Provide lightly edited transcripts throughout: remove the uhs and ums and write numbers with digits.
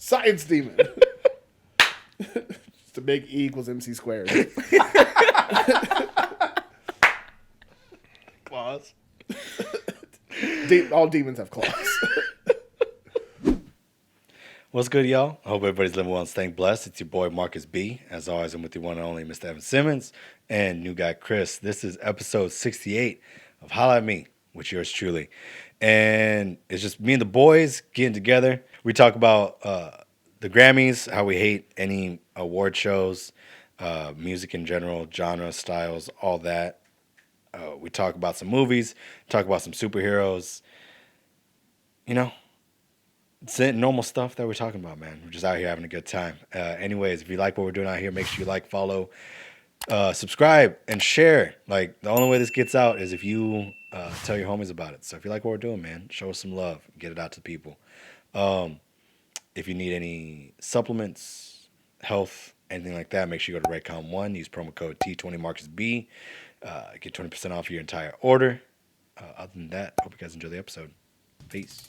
Science demon. Just a big E equals MC squared. Claws. All demons have claws. What's good, y'all? I hope everybody's living well and staying blessed. It's your boy, Marcus B. As always, I'm with the one and only Mr. Evan Simmons and new guy, Kris. This is episode 68 of Holla at Me, with yours truly. And it's just me and the boys getting together. We talk about the Grammys, how we hate any award shows, music in general, genre, styles, all that. We talk about some movies, talk about some superheroes. You know, it's the normal stuff that we're talking about, man. We're just out here having a good time. Anyways, if you like what we're doing out here, make sure you like, follow, subscribe, and share. Like, the only way this gets out is if you tell your homies about it. So if you like what we're doing, man, show us some love. Get it out to people. If you need any supplements, health, anything like that, make sure you go to Raycom1. Use promo code T20MarcusB. Get 20% off your entire order. Other than that, hope you guys enjoy the episode. Peace.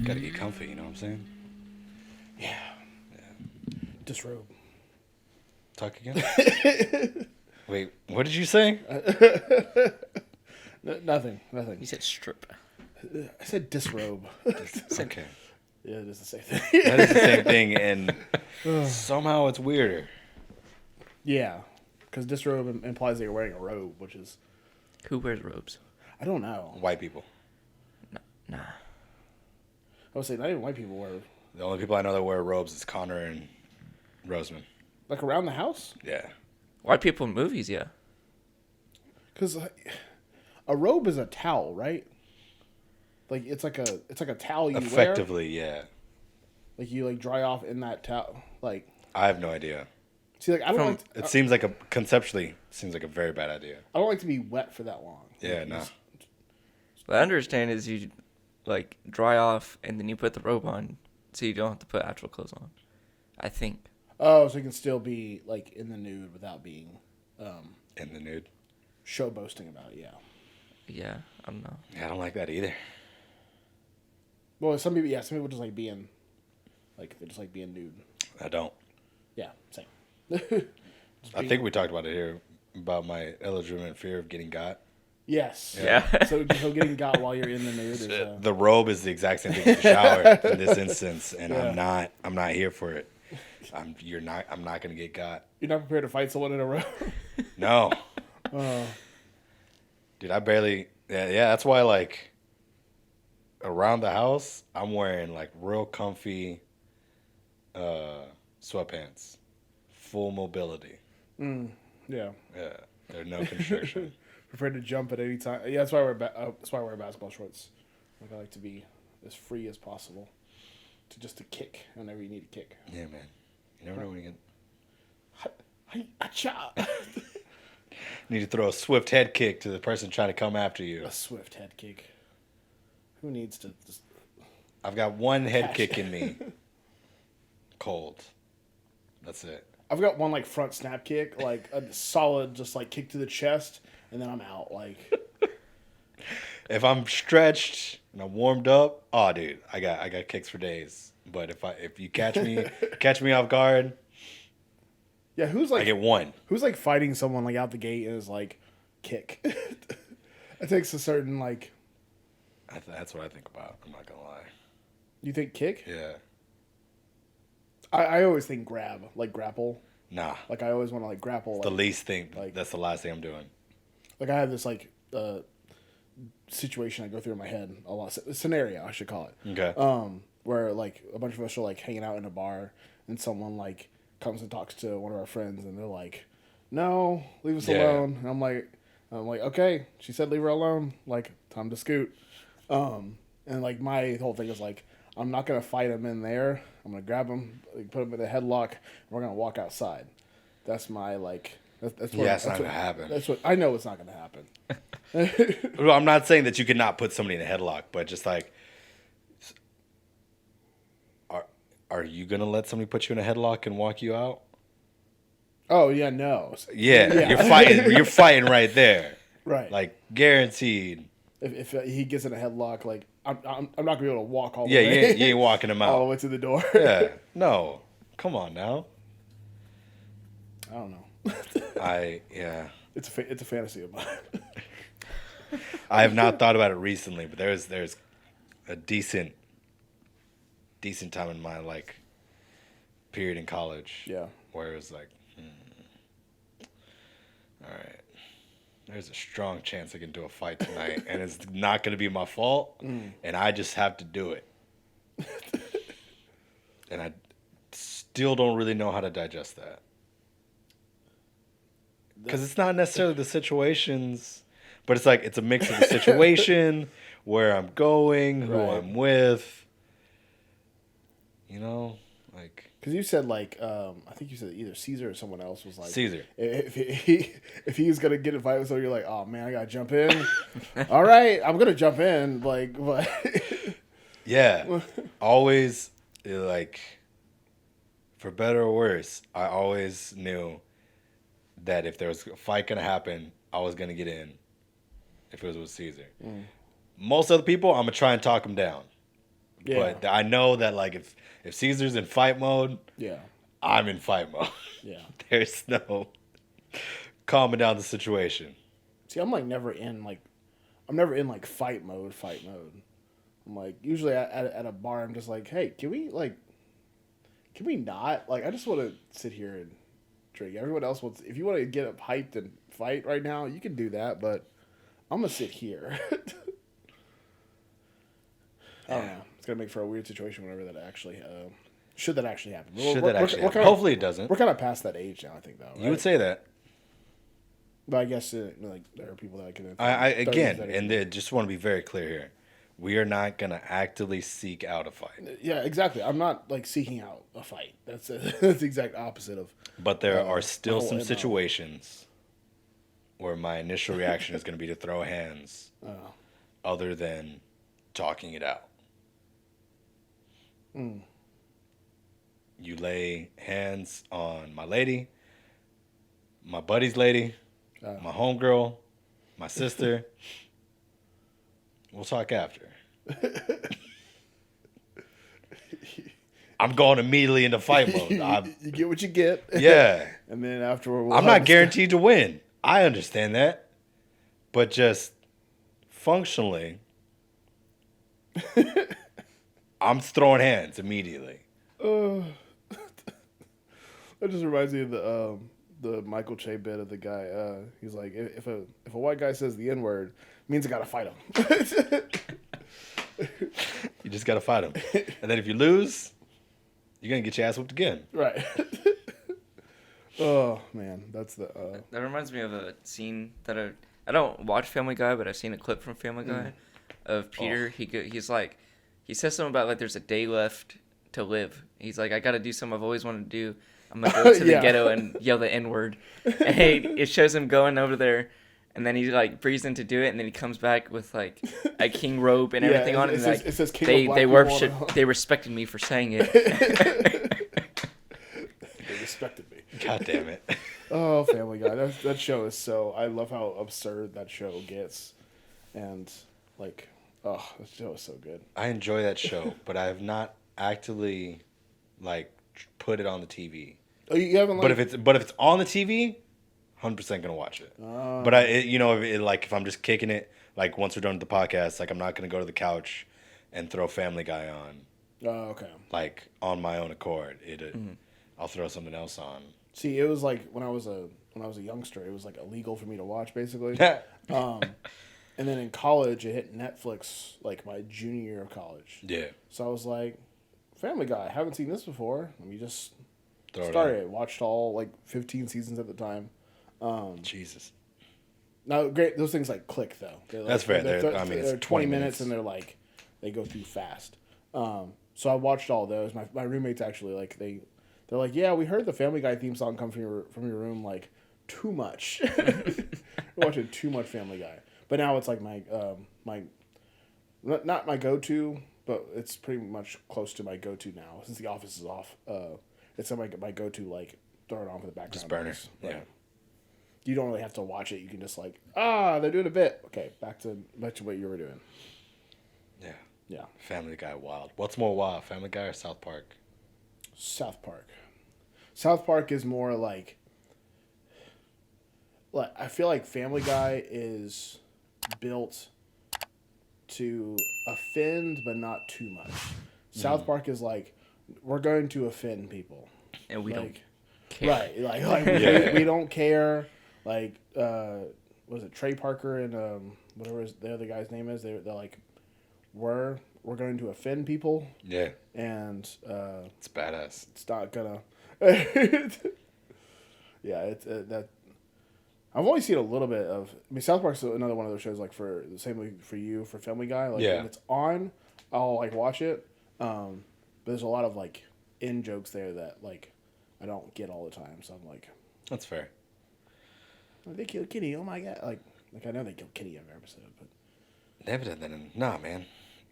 Gotta get comfy, you know what I'm saying? Yeah. Disrobe. Talk again? Wait, what did you say? Nothing. You said strip. I said disrobe. Okay. Yeah, it is the same thing. That is the same thing, and somehow it's weirder. Yeah, because disrobe implies that you're wearing a robe, which is... Who wears robes? I don't know. White people. Nah. I would say not even white people wear... The only people I know that wear robes is Connor and Roseman. Like around the house? Yeah. White people in movies, yeah. Because a robe is a towel, right? Like it's like a towel you Effectively, wear. yeah. Like you like dry off in that towel. Like I have no idea. see, like I don't like. It seems like conceptually seems like a very bad idea. I don't like to be wet for that long. Yeah, like, no. What I understand is you like dry off and then you put the robe on, so you don't have to put actual clothes on. I think. Oh, so you can still be like in the nude without being In the nude. show boasting about it. Yeah. Yeah, I don't know. Yeah, I don't like that either. Well, some people just like being, like they just like being nude. I don't. Yeah, same. I think we talked about it here about my illegitimate fear of getting got. Yes. Yeah. So getting got while you're in the nude is. The robe is the exact same thing as the shower in this instance, and Yeah. I'm not here for it. I'm not gonna get got. You're not prepared to fight someone in a robe. No. Dude, I barely. Yeah. That's why, like, around the house, I'm wearing like real comfy sweatpants, full mobility. Yeah. Yeah, there's no constriction. Prepared to jump at any time. Yeah, that's why I wear basketball shorts. Like I like to be as free as possible, to kick whenever you need to kick. Yeah, man. You never know when you need to throw a swift head kick to the person trying to come after you. A swift head kick. Who needs to? Just... I've got one head kick in me. Cold. That's it. I've got one like front snap kick, like a solid, just like kick to the chest, and then I'm out. Like, if I'm stretched and I'm warmed up, oh, dude, I got kicks for days. But if you catch me off guard, yeah, who's like I get one. Who's like fighting someone like out the gate and is like kick? It takes a certain like. That's what I think about. I'm not gonna lie. You think kick? Yeah. I always think grab, like grapple. Nah. Like I always want to like grapple. The like, least thing. like- That's the last thing I'm doing. Like I have this like situation I go through in my head a lot. Scenario I should call it. Okay. Where like a bunch of us are like hanging out in a bar and someone like comes and talks to one of our friends and they're like, "No, leave us alone." And I'm like, "Okay." She said, "Leave her alone." Like, time to scoot. And like my whole thing is like, I'm not gonna fight him in there. I'm gonna grab him, like, put him in a headlock, and we're gonna walk outside. That's That's it's not gonna happen. That's what I know. It's not gonna happen. Well, I'm not saying that you could not put somebody in a headlock, but just like, are you gonna let somebody put you in a headlock and walk you out? Oh yeah, no. Yeah. You're fighting right there. Right. Like guaranteed. If he gets in a headlock, like I'm not gonna be able to walk all the Yeah, way. you ain't walking him out all the way to the door. Yeah, no, come on now. I don't know. It's a fantasy of mine. I have not thought about it recently, but there's a decent time in my like period in college. Yeah. Where it was like, all right, there's a strong chance I can do a fight tonight, and it's not going to be my fault, and I just have to do it. And I still don't really know how to digest that. Because it's not necessarily the situations, but it's like it's a mix of the situation, where I'm going, who I'm with. You know, like. Because you said like I think you said either Caesar or someone else was like Caesar. If he was gonna get a fight with someone, you're like, oh man, I gotta jump in. All right, I'm gonna jump in. Like, but yeah, always like, for better or worse, I always knew that if there was a fight gonna happen, I was gonna get in. If it was with Caesar, most other people, I'm gonna try and talk them down. Yeah. But I know that like if Caesar's in fight mode, yeah, I'm in fight mode. Yeah, there's no calming down the situation. See, I'm never in fight mode. I'm like usually at a bar, I'm just like, hey, can we not? Like, I just want to sit here and drink. Everyone else wants. If you want to get up hyped and fight right now, you can do that. But I'm gonna sit here. I don't know. It's gonna make for a weird situation whenever that actually should that actually happen. Hopefully it doesn't. We're kind of past that age now, I think, though. Right? You would say that. But I guess like there are people that can. I just want to be very clear here. We are not gonna actively seek out a fight. Yeah, exactly. I'm not like seeking out a fight. That's the exact opposite of. But there are still some situations where my initial reaction is going to be to throw hands, other than talking it out. You lay hands on my lady, my buddy's lady, my homegirl, my sister. We'll talk after. I'm going immediately into fight mode. You get what you get. Yeah. And then afterward, I'm not guaranteed to win. I understand that. But just functionally, I'm throwing hands immediately. That just reminds me of the Michael Che bit of the guy. He's like, if a white guy says the N-word, it means I gotta fight him. You just gotta fight him, and then if you lose, you're gonna get your ass whooped again. Right. Oh man, that's the. That reminds me of a scene that I don't watch Family Guy, but I've seen a clip from Family Guy of Peter. He's like, he says something about like there's a day left to live. He's like, I got to do something I've always wanted to do. I'm gonna go to the ghetto and yell the N-word. And it shows him going over there, and then he like breathes in to do it, and then he comes back with like a king robe and everything on, and like they respected me for saying it. They respected me. God damn it. Oh, Family Guy. That show is so. I love how absurd that show gets, and like, that show is so good. I enjoy that show, but I have not actively like put it on the TV. Oh, you haven't. Like... But if it's on the TV, 100% gonna watch it. But if I'm just kicking it, like once we're done with the podcast, like I'm not gonna go to the couch and throw Family Guy on. Oh, okay. Like on my own accord, I'll throw something else on. See, it was like when I was a youngster, it was like illegal for me to watch, basically. And then in college, it hit Netflix like my junior year of college. Yeah. So I was like, Family Guy, haven't seen this before. Let me just start it. Watched all like 15 seasons at the time. Jesus. Now, great. Those things like click though. That's fair. They're 20 minutes and they're like they go through fast. So I watched all those. My roommates actually like they're like, yeah, we heard the Family Guy theme song come from your room like too much. Watching too much Family Guy. But now it's like my not my go-to, but it's pretty much close to my go-to now since The Office is off. It's my go-to, like throw it on for the background. Just burner. Noise. Yeah. You don't really have to watch it. You can just like, they're doing a bit. Okay, back to what you were doing. Yeah. Yeah. Family Guy wild. What's more wild, Family Guy or South Park? South Park. South Park is more like I feel like Family Guy is built to offend, but not too much. South Park is like, we're going to offend people, and we like, don't care. Right? Like we don't care. Like, was it Trey Parker and whatever the other guy's name is? They're like, we're going to offend people. Yeah. And it's badass. It's not gonna. Yeah, it's that. I've only seen a little bit of. I mean, South Park's another one of those shows. Like for the same way for you for Family Guy. Like when it's on, I'll like watch it. But there's a lot of like in jokes there that like I don't get all the time. So I'm like, that's fair. They killed Kitty. Oh my god! Like I know they killed Kitty every episode, but they haven't done that in man.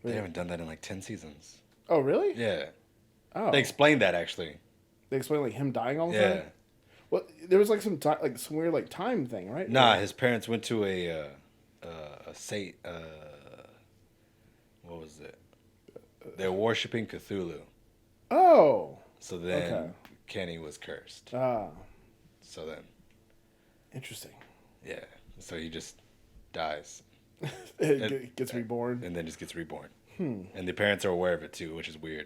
They haven't done that in like 10 seasons. Oh really? Yeah. Oh. They explained that actually. They explained like him dying all the time. Yeah. Well, there was like some weird like time thing, right? Nah, his parents went to what was it? They're worshiping Cthulhu. Oh. So then Kenny was cursed. Ah. So then. Interesting. Yeah. So he just dies. Gets reborn. And then just gets reborn. And the parents are aware of it too, which is weird.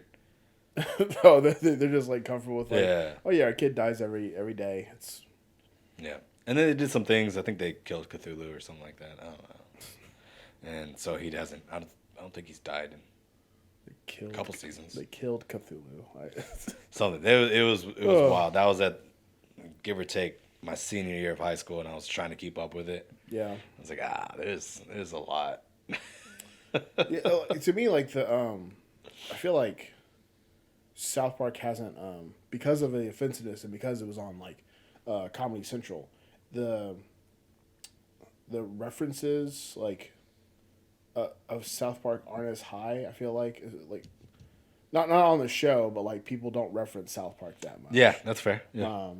Oh, they're just like comfortable with like, oh yeah, our kid dies every day. It's and then they did some things. I think they killed Cthulhu or something like that. I don't know. And so he doesn't. I don't think he's died in a couple seasons. They killed Cthulhu. Something. It was wild. That was at give or take my senior year of high school, and I was trying to keep up with it. Yeah. I was like, there's a lot. Yeah, to me, like I feel like South Park hasn't, because of the offensiveness and because it was on like Comedy Central, the references like of South Park aren't as high. I feel like not on the show, but like people don't reference South Park that much. Yeah, that's fair. Yeah.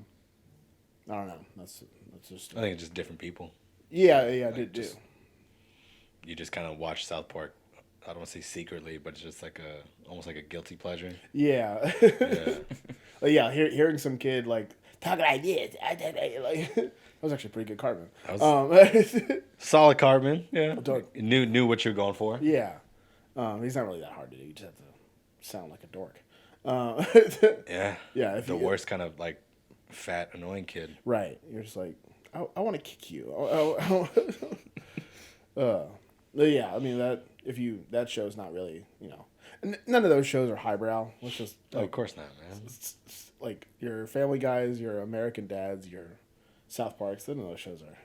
I don't know. That's just. I think it's just different people. Yeah, I did too. You just kind of watch South Park. I don't want to say secretly, but it's just like almost like a guilty pleasure. Yeah. Yeah. Hearing some kid like talk like this, like that was actually pretty good Cartman. Solid Cartman. Yeah. Knew what you're going for. Yeah. He's not really that hard to do. You just have to sound like a dork. Yeah. Yeah. The worst kind of like fat annoying kid. Right. You're just like, I want to kick you. Yeah. I mean that show's not really, none of those shows are highbrow. Let's just. Like, of course not, man. Like your Family Guys, your American Dads, your South Parks. None of those shows are.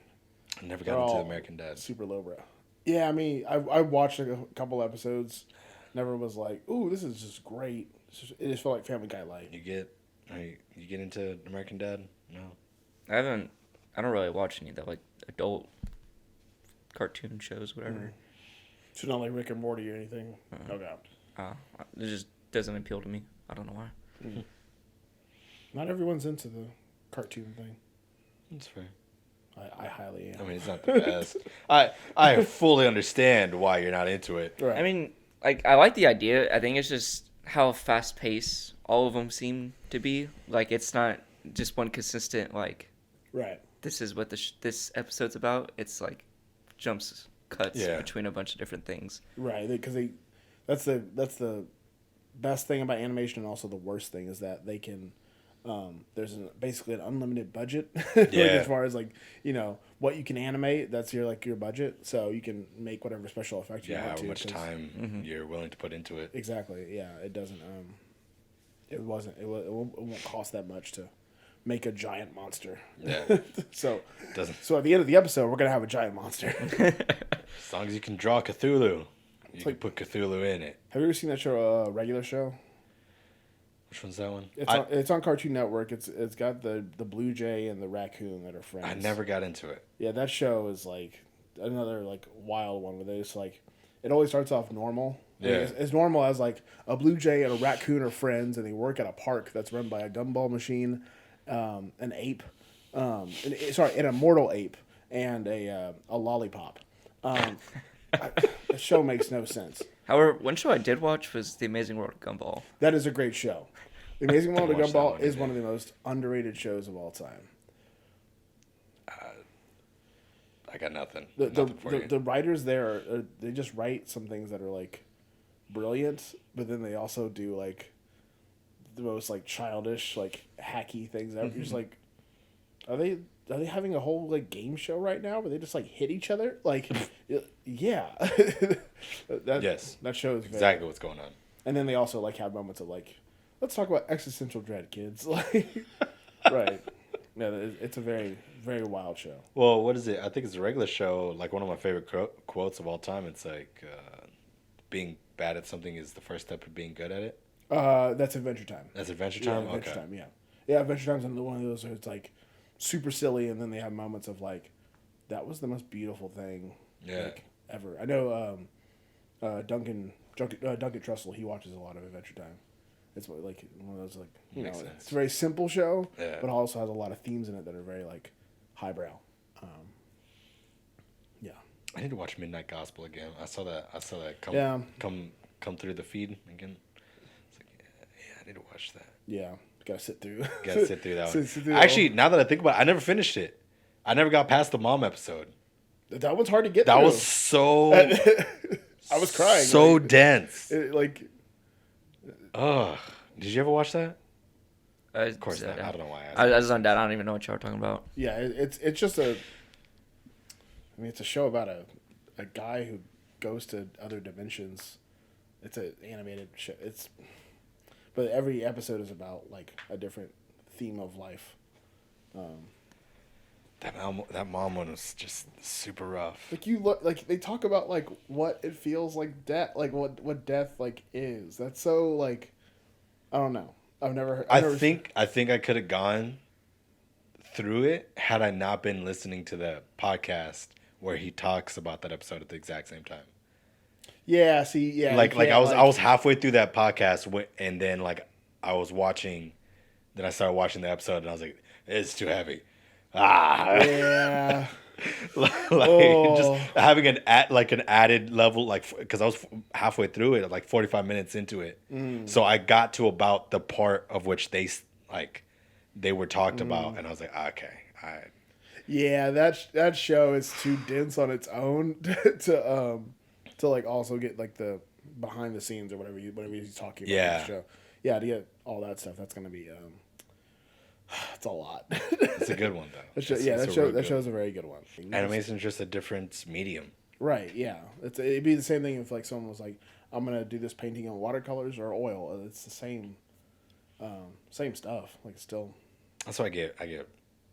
I never got into American Dad. Super lowbrow. Yeah, I mean, I watched a couple episodes. Never was like, ooh, this is just great. It just felt like Family Guy light. You get into American Dad? No. I don't really watch any of the like adult cartoon shows, whatever. So not like Rick and Morty or anything. No doubt. It just doesn't appeal to me. I don't know why. Not everyone's into the cartoon thing. That's fair. I highly am. I mean, it's not the best. I fully understand why you're not into it. Right. I mean, like I like the idea. I think it's just how fast paced all of them seem to be. Like it's not just one consistent like. Right. This is what this episode's about. It's like cuts between a bunch of different things. Right, because that's the best thing about animation, and also the worst thing is that they can. There's basically an unlimited budget. Like as far as like what you can animate, that's your budget, so you can make whatever special effect you want to. How much time you're willing to put into it. Exactly. Yeah, it doesn't. It won't cost that much to make a giant monster. Yeah. So at the end of the episode, we're gonna have a giant monster. As long as you can draw Cthulhu, you can put Cthulhu in it. Have you ever seen that show, Regular Show? Which one's that one? It's on Cartoon Network. It's got the blue jay and the raccoon that are friends. I never got into it. Yeah, that show is like another like wild one where they just like it always starts off normal. Yeah. It's normal as like a blue jay and a raccoon are friends and they work at a park that's run by a gumball machine, an ape, an immortal ape and a lollipop. The show makes no sense. However, one show I did watch was The Amazing World of Gumball. That is a great show. The Amazing World of watched that Gumball one is either. one of the most underrated shows of all time. I got nothing. The writers there they just write some things that are like brilliant, but then they also do like the most like childish like hacky things ever. You're just like, are they having a whole like game show right now where they just like hit each other? Like, yeah. Yes. That show is exactly what's going on. And then they also like have moments of like, let's talk about existential dread, kids. Like, right. No, it's a very, very wild show. Well, what is it? I think it's a regular show. Like one of my favorite quotes of all time. It's like, being bad at something is the first step of being good at it. That's Adventure Time. That's Adventure Time? Yeah, Adventure Okay. Time, yeah. Yeah, Adventure Time's another one of those where it's like super silly, and then they have moments of like, that was the most beautiful thing like, ever. I know Duncan Trussell, he watches a lot of Adventure Time. It's like one of those like, you Makes know, sense. it's a very simple show, Yeah. but also has a lot of themes in it that are very like highbrow. Yeah. I need to watch Midnight Gospel again. I saw that come through the feed again. It's like, yeah, I need to watch that. Yeah. Gotta sit through. Gotta sit through that one. Sit through Actually, now that I think about it, I never finished it. I never got past the mom episode. that one's hard to get That through. was so I was crying. so like, dense. like Ugh. Did you ever watch that? Of course not. I don't know why I asked I zoned out. I don't even know what y'all are talking about. yeah, it's just a. I mean, it's a show about a guy who goes to other dimensions. It's an animated show. But every episode is about like a different theme of life. That mom one was just super rough. Like you look like they talk about like what it feels like death, like what death like is. That's so like, I don't know. I've never heard. I think I could have gone through it had I not been listening to the podcast where he talks about that episode at the exact same time. Yeah. See. Yeah. Like you I was can't, I was halfway through that podcast and then like I was watching, then I started watching the episode and I was like, it's too heavy. Yeah. Just having an added level, like, because I was halfway through it, like 45 minutes into it, so I got to about the part of which they were talked about, and I was like, okay, Yeah, that show is too dense on its own to like also get like the behind the scenes or whatever he's talking about in the show. Yeah, to get all that stuff, that's gonna be it's a lot. It's a good one though. That show's a very good one. Animation is just a different medium. Right. Yeah. It'd be the same thing if like someone was like, I'm gonna do this painting in watercolors or oil. It's the same stuff. Like still. That's why I get a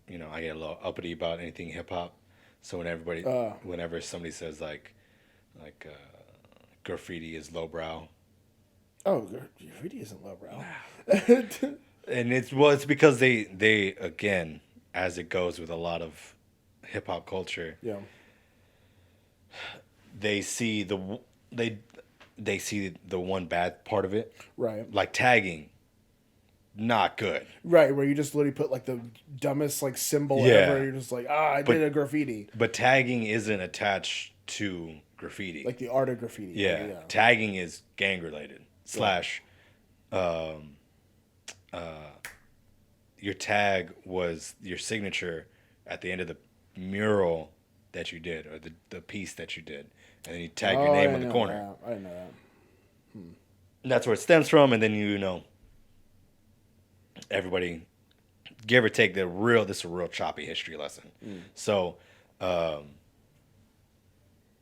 little uppity about anything hip hop. So whenever somebody says like graffiti is lowbrow. Oh, graffiti isn't lowbrow. And it's because they again, as it goes with a lot of hip hop culture, Yeah. they see the one bad part of it, Right. like tagging, not good. Right, where you just literally put like the dumbest like symbol Yeah. ever. You're just like, I did a graffiti. But tagging isn't attached to graffiti. Like the art of graffiti. yeah. Tagging is gang related / your tag was your signature at the end of the mural that you did, or the piece that you did, and then you tag your name on the corner. I didn't know that. And that's where it stems from, and then everybody, give or take, this is a real choppy history lesson. So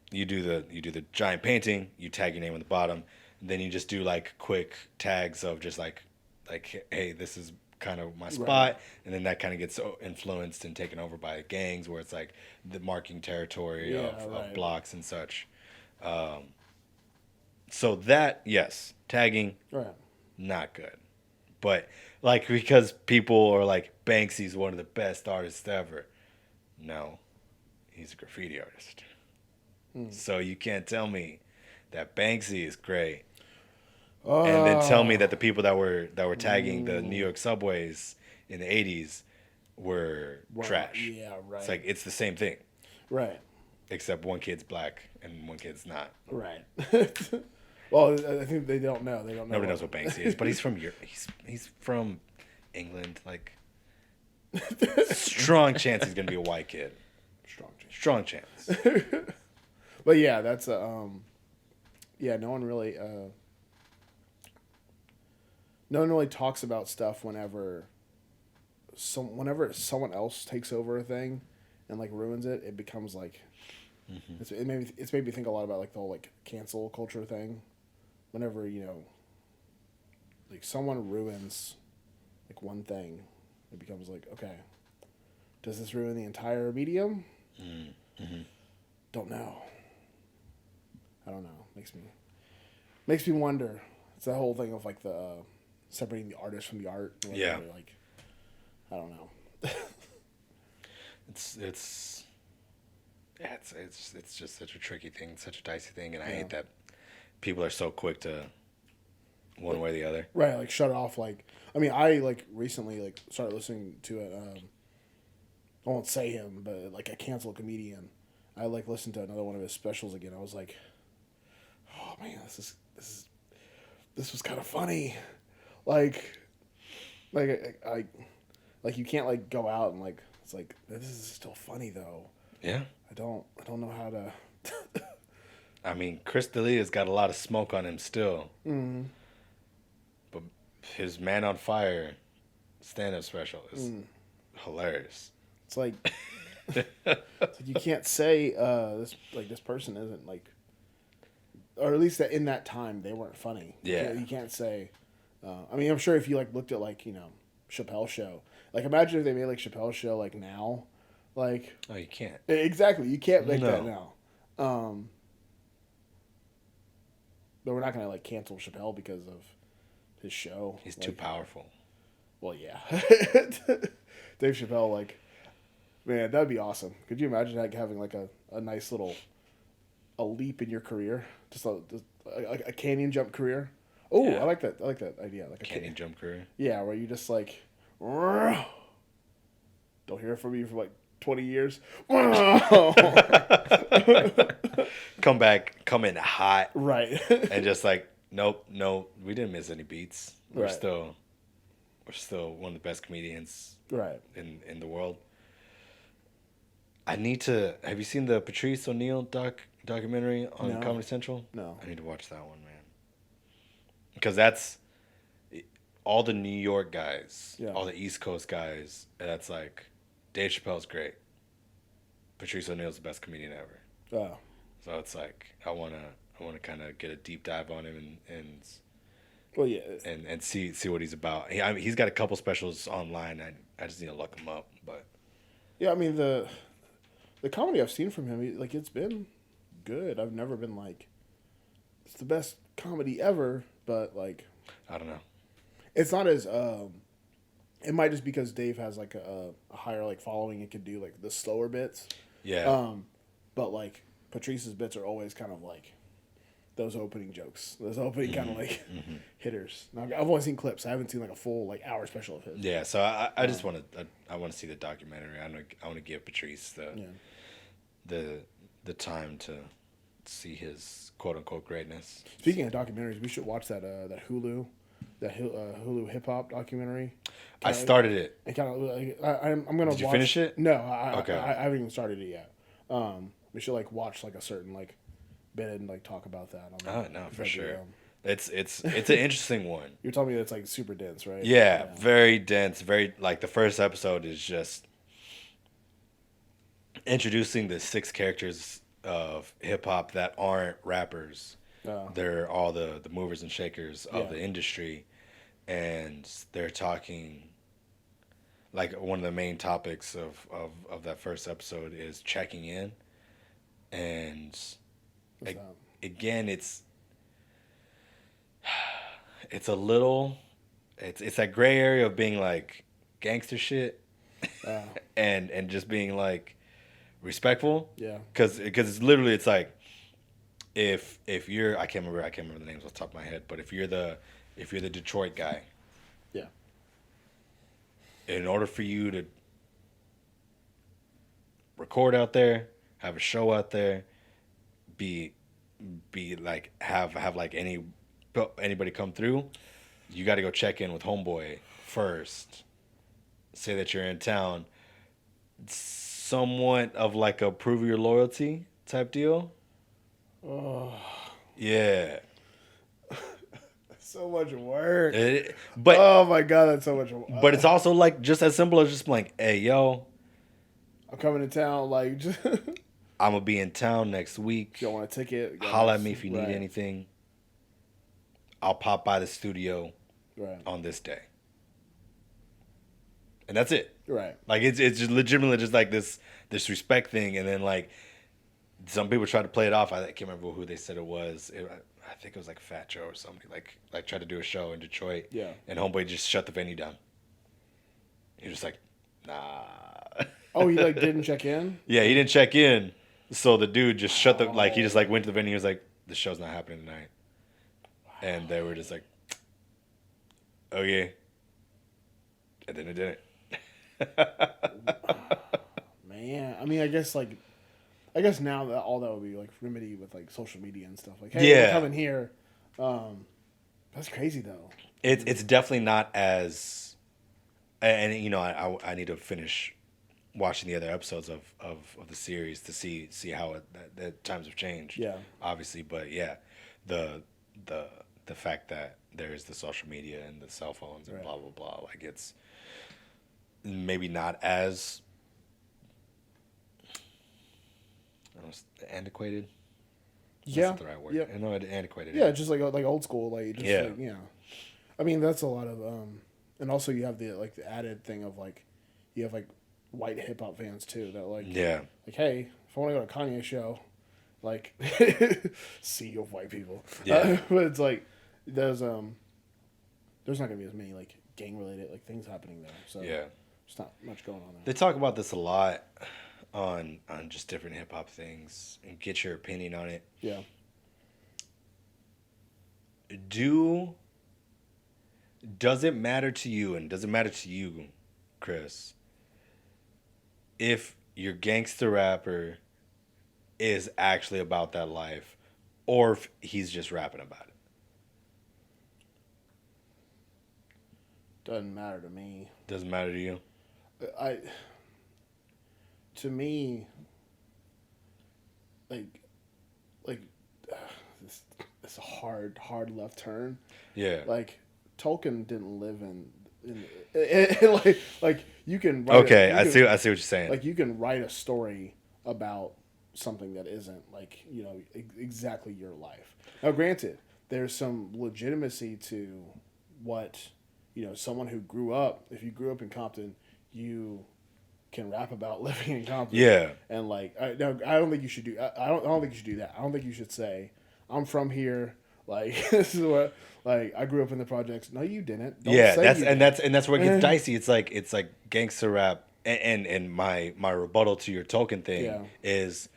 you do the giant painting, you tag your name on the bottom, and then you just do like quick tags of just like hey, this is kind of my spot, Right. and then that kind of gets influenced and taken over by gangs where it's like the marking territory of blocks and such. So that, yes, tagging, Right. not good. but like because people are like Banksy's one of the best artists ever. No, he's a graffiti artist. So you can't tell me that Banksy is great, and then tell me that the people that were tagging the New York subways in the '80s were trash. Yeah, right. It's like it's the same thing, Right. except one kid's black and one kid's not. Right. Well, I think they don't know. They don't know. Nobody knows what Banksy is, but he's from Europe. He's from England. Like strong chance he's gonna be a white kid. Strong chance. But yeah, that's yeah. No one really talks about stuff whenever someone else takes over a thing and like ruins it. It becomes like it's made me think a lot about like the whole like cancel culture thing. Whenever like someone ruins like one thing, it becomes like, okay, does this ruin the entire medium? Don't know. I don't know. Makes me wonder. It's that whole thing of like the separating the artist from the art. Yeah. Like, I don't know. It's just such a tricky thing, such a dicey thing, and I hate that people are so quick to one way or the other. Right, like shut it off. Like, I mean, I like recently like started listening to it. I won't say him, but like a canceled comedian. I like listened to another one of his specials again. I was like, oh man, this was kind of funny. Like you can't like go out and like it's like this is still funny though. Yeah. I don't know how to. I mean, Chris D'Elia's got a lot of smoke on him still. Mm-hmm. But his Man on Fire stand-up special is hilarious. It's like, you can't say this person isn't like, or at least that in that time they weren't funny. Yeah. You can't say. I mean, I'm sure if you like looked at like Chappelle show, like imagine if they made like Chappelle show like now, like. Oh, you can't. Exactly, you can't make that now. But we're not gonna like cancel Chappelle because of his show. He's too powerful. Well, yeah. Dave Chappelle, like, man, that'd be awesome. Could you imagine like having like a nice little leap in your career, just a canyon jump career? Oh, yeah. I like that idea. Like a canyon jump career. Yeah, where you just like don't hear from me for like 20 years. Come in hot. Right. And just like, nope, no, we didn't miss any beats. We're still one of the best comedians in the world. Have you seen the Patrice O'Neal documentary on Comedy Central? No. I need to watch that one, man. Because that's all the New York guys, all the East Coast guys, that's like, Dave Chappelle's great. Patrice O'Neal's the best comedian ever. Oh. So it's like I wanna kind of get a deep dive on him and well, yeah, and see what he's about. He's got a couple specials online. I just need to look him up. But yeah, I mean the comedy I've seen from him, like it's been good. I've never been like it's the best comedy ever, but like I don't know. It's not as it might just because Dave has like a higher like following and can do like the slower bits. Yeah. But like Patrice's bits are always kind of like those opening jokes, those opening kind of like hitters. Now, I've only seen clips. I haven't seen like a full like hour special of his. Yeah. So I just want to see the documentary. I want to give Patrice the time to see his quote unquote greatness. Speaking of documentaries, we should watch that Hulu hip hop documentary. I started it. And kind of, I'm gonna. Did you finish it? No, Okay. I haven't even started it yet. We should like watch like a certain like bit and like talk about that. No, for sure. It's an interesting one. You're telling me it's like super dense, right? Yeah, very dense. Very like the first episode is just introducing the 6 characters of hip hop that aren't rappers. They're all the movers and shakers of the industry, and they're talking. Like one of the main topics of that first episode is checking in, and again it's a little it's that gray area of being like gangster shit, Uh, and just being like respectful. yeah. Because it's literally it's like if you're I can't remember the names off the top of my head, but if you're the Detroit guy, Yeah. in order for you to record out there, have a show out there, be like have like anybody come through, you got to go check in with homeboy first. Say that you're in town. Somewhat of like a prove your loyalty type deal. Oh, Yeah. so much work. But oh my god, that's so much work. but it's also like just as simple as just like, hey yo, I'm coming to town. Like, just I'm gonna be in town next week. you don't want a ticket? Holla at me if you need Right. anything. I'll pop by the studio Right. on this day. And that's it. Right. Like it's just legitimately just like this respect thing, and then like some people try to play it off. I can't remember who they said it was. I think it was like Fat Joe or somebody like tried to do a show in Detroit. Yeah. And homeboy just shut the venue down. He was just like, nah. Oh, he like didn't check in. Yeah, he didn't check in, so the dude just shut the like he just like went to the venue. He was like, the show's not happening tonight, and they were just like, okay, and then it didn't. Man, I mean, I guess now that all that would be like remedy with like social media and stuff. Like, hey, Yeah. we're coming here. That's crazy though. It's definitely not as, and you know I need to finish watching the other episodes of the series to see how the times have changed. Yeah. Obviously, but yeah, the fact that there's the social media and the cell phones and Right. blah blah blah, like it's maybe not as I don't know, antiquated. That's Yeah. not the right word. Yeah. I know antiquated. Yeah, just like old school, like just Yeah. like, I mean, that's a lot of and also you have the like the added thing of like you have like white hip hop fans too that like Yeah. like hey, if I want to go to a Kanye show, like sea of white people. Yeah. But it's like there's not gonna be as many like gang related like things happening there. So Yeah. there's not much going on there. They talk about this a lot on just different hip hop things and get your opinion on it. Yeah. Does it matter to you, and does it matter to you, Kris, if your gangster rapper is actually about that life or if he's just rapping about it? Doesn't matter to me. Doesn't matter to you? To me, like this hard left turn. Yeah. Like Tolkien didn't live in like you can write Okay, you I can- see what you're saying. like you can write a story about something that isn't like exactly your life. Now, granted, there's some legitimacy to what someone who grew up. If you grew up in Compton, you can rap about living in Compton. Yeah. And like, I don't think you should do. I don't think you should do that. I don't think you should say, "I'm from here." Like this is what. Like I grew up in the projects. No, you didn't. Don't Yeah, say that's you and did. that's where it gets dicey. It's like gangster rap, and my rebuttal to your Tolkien thing Yeah. is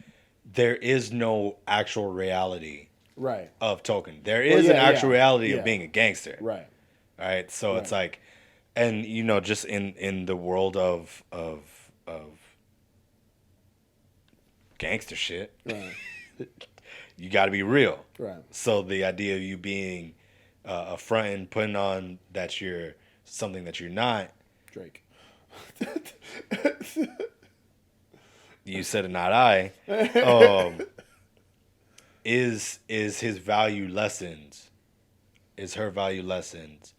there is no actual reality Right. of Tolkien. There is an actual reality yeah. of being a gangster. Right. All right, so it's Right. like, and just in the world of gangster shit, Right. you got to be real. Right. So the idea of you being a front and putting on that you're something that you're not, Drake. you said it, not I, is his value lessened? Is her value lessened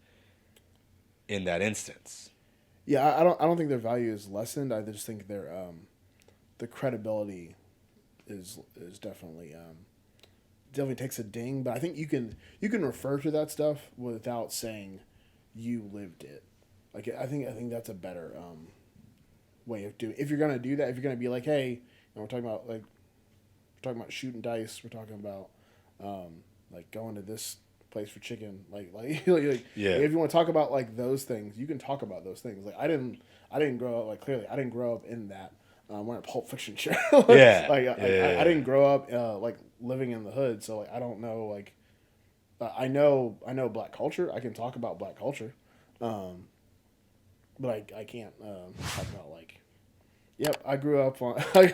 in that instance? Yeah, I don't think their value is lessened. I just think their the credibility is definitely definitely takes a ding. But I think you can refer to that stuff without saying you lived it. Like I think that's a better way of doing. If you're gonna do that, if you're gonna be like, hey, we're talking about shooting dice. We're talking about like going to this place for chicken. Like Yeah. if you want to talk about like those things, you can talk about those things. Like I didn't grow up, like clearly I didn't grow up in that. We're in a Pulp Fiction show. Yeah. I didn't grow up like living in the hood, so like I don't know like I know black culture. I can talk about black culture, but I can't talk about like. Yep, I grew up I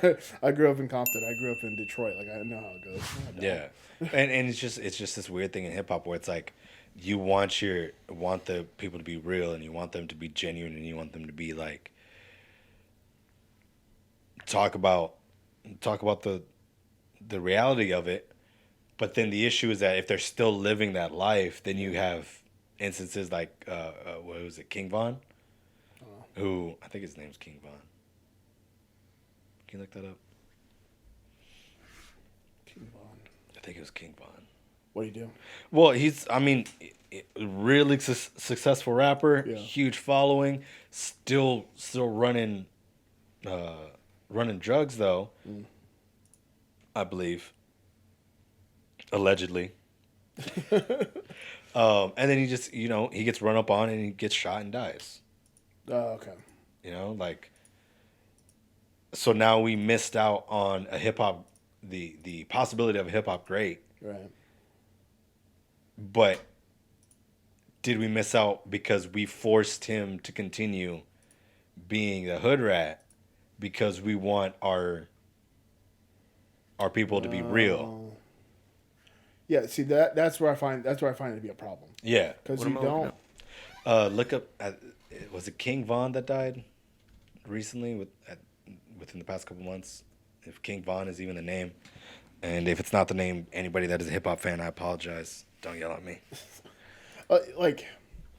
grew up in Compton. I grew up in Detroit. Like I know how it goes. Yeah, and it's just this weird thing in hip hop where it's like you want the people to be real and you want them to be genuine and you want them to be like talk about the reality of it. But then the issue is that if they're still living that life, then you have instances like what was it, King Von, who I think his name's King Von. Can you look that up? King Von. I think it was King Von. What do you do? Well, he's, I mean, really successful rapper, Yeah. huge following, still running drugs though, I believe, allegedly. And then he just, he gets run up on and he gets shot and dies. Oh, okay. Like, so now we missed out on a hip hop, the possibility of a hip hop great. Right. But did we miss out because we forced him to continue being the hood rat because we want our people to be real? Yeah. See that's where I find it to be a problem. Yeah. Because What you am I looking don't. Look up. Was it King Von that died recently within the past couple months? If King Von is even the name, and if it's not the name, anybody that is a hip hop fan, I apologize. Don't yell at me. Like.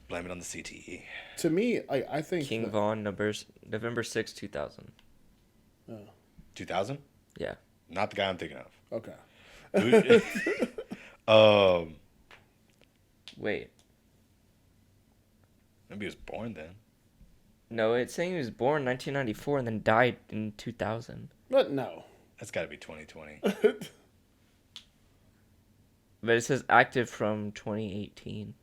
Blame it on the CTE. To me, I think King Von, November 6, 2000. 2000? Yeah. Not the guy I'm thinking of. Okay. Wait. Maybe he was born then. No, it's saying he was born in 1994 and then died in 2000. But no. That's got to be 2020. But it says active from 2018.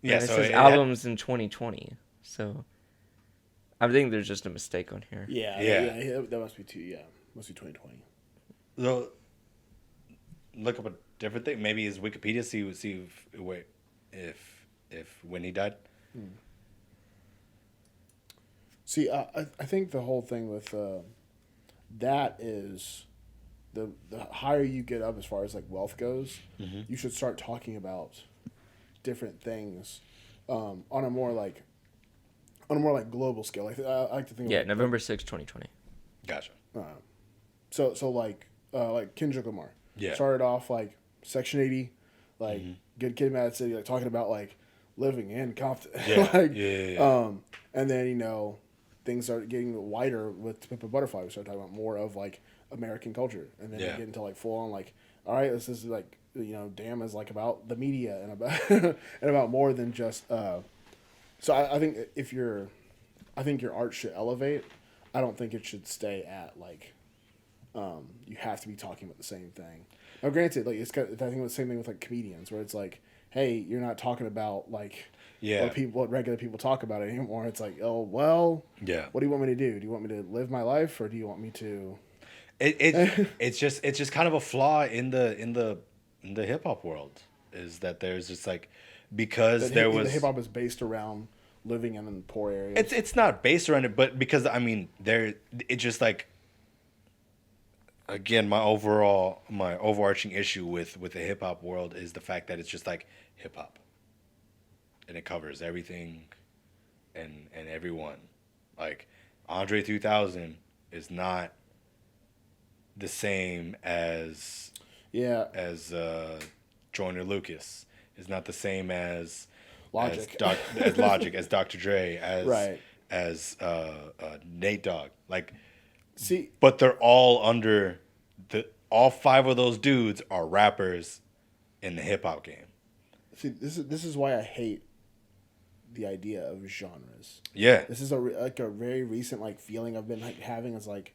Yeah, And it so says albums in 2020. So I think there's just a mistake on here. Yeah. That must be must be 2020. So, look up a different thing. Maybe his Wikipedia. See if when he died. See, I think the whole thing with that is the higher you get up as far as like wealth goes, you should start talking about different things on a more like global scale. Like I like to think. Yeah, of, November 6, 2020. Gotcha. So like Kendrick Lamar. Yeah. Started off like Section 80, like Good Kid, Mad City, like talking about like living in Compton. Yeah. And then things started getting wider with To Pimp a Butterfly. We started talking about more of like American culture, and then you get into like full on like, all right, this is like Damn is like about the media and about and about more than just. So I think I think your art should elevate. I don't think it should stay at like. You have to be talking about the same thing. Now, granted, like I think it's the same thing with like comedians, where it's like, hey, you're not talking about like what regular people talk about anymore. It's like, oh well, what do you want me to do? Do you want me to live my life, or do you want me to? It's just kind of a flaw in the hip hop world is that there's just like because the hip hop is based around living in poor areas. It's not based around it, but because I mean it's just like. Again, my overarching issue with the hip hop world is the fact that it's just like hip hop, and it covers everything, and everyone. Like Andre 3000 is not the same as Joyner Lucas. Is not the same as Logic, as Logic, as Dr. Dre, as Nate Dogg. Like. See, but they're all under all five of those dudes are rappers in the hip hop game. See, this is why I hate the idea of genres. Yeah, this is a very recent like feeling I've been like having is like,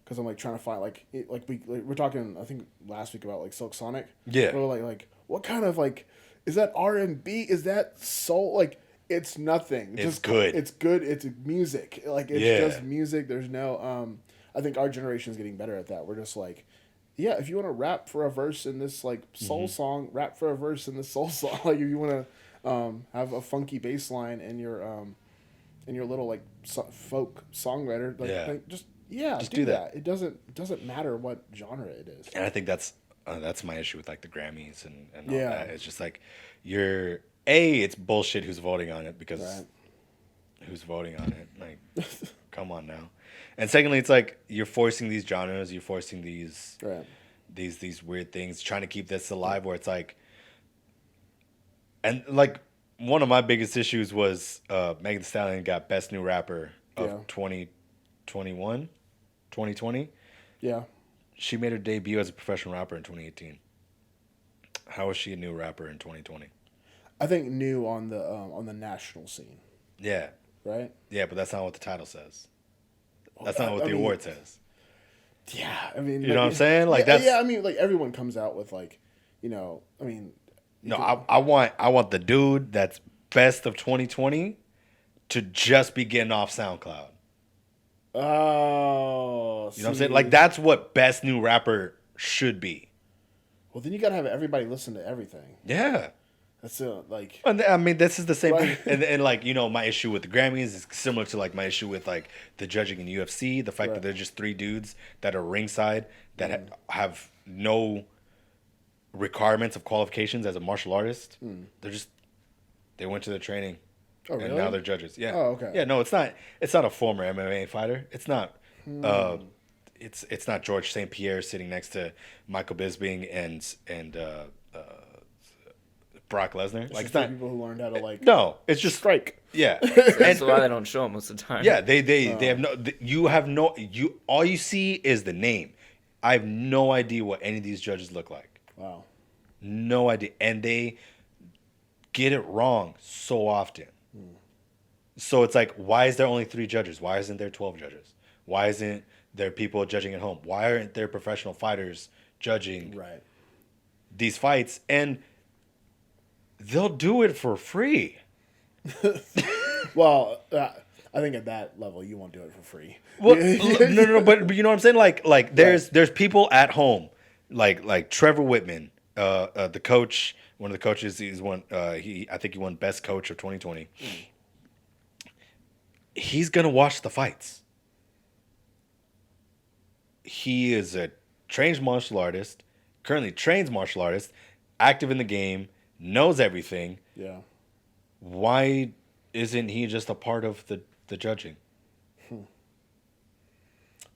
because I'm like trying to find we're talking I think last week about like Silk Sonic. Yeah, or like what kind of like, is that R&B? Is that soul? Like, it's nothing. It's good. It's good. It's music. Like, it's just music. There's no, I think our generation is getting better at that. We're just like, yeah, if you want to rap for a verse in this like soul song, rap for a verse in this soul song. Like, if you want to have a funky bass line in your little like folk songwriter, like just do that. It doesn't matter what genre it is. And I think that's my issue with like the Grammys and all that. It's just like it's bullshit who's voting on it, because who's voting on it? Like, come on now. And secondly, it's like you're forcing these genres, you're forcing these weird things, trying to keep this alive. Where it's like, and like one of my biggest issues was Megan Thee Stallion got Best New Rapper of 2021, 2020. Yeah. She made her debut as a professional rapper in 2018. How is she a new rapper in 2020? I think new on the national scene. Yeah. Right? Yeah, but that's not what the title says. That's not what the award says. Yeah, I mean, you know what I'm saying? Like that's I mean, like everyone comes out with like, you know, I mean. I want the dude that's best of 2020 to just be getting off SoundCloud. Oh, you know what I'm saying? Like that's what best new rapper should be. Well, then you gotta have everybody listen to everything. Yeah. That's like. I mean, this is the same thing, and like you know, my issue with the Grammys is similar to like my issue with like the judging in UFC. The fact that they're just three dudes that are ringside that have no requirements of qualifications as a martial artist. They went to their training, and now they're judges. Yeah. Oh, okay. Yeah, no, it's not a former MMA fighter. It's not. It's not George St. Pierre sitting next to Michael Bisping and Brock Lesnar. Like, it's not people who learned how to like. No, it's just strike. Yeah, that's why they don't show it most of the time. Yeah, they have no. All you see is the name. I have no idea what any of these judges look like. Wow. No idea, and they get it wrong so often. So it's like, why is there only 3 judges? Why isn't there 12 judges? Why isn't there people judging at home? Why aren't there professional fighters judging these fights? And they'll do it for free. Well, I think at that level you won't do it for free. Well, no, but you know what I'm saying? Like there's people at home, like Trevor Whitman, the coach, one of the coaches. He's won. I think he won Best Coach of 2020. He's gonna watch the fights. He is a trained martial artist, currently trains martial artist, active in the game, knows everything. Yeah. Why isn't he just a part of the judging?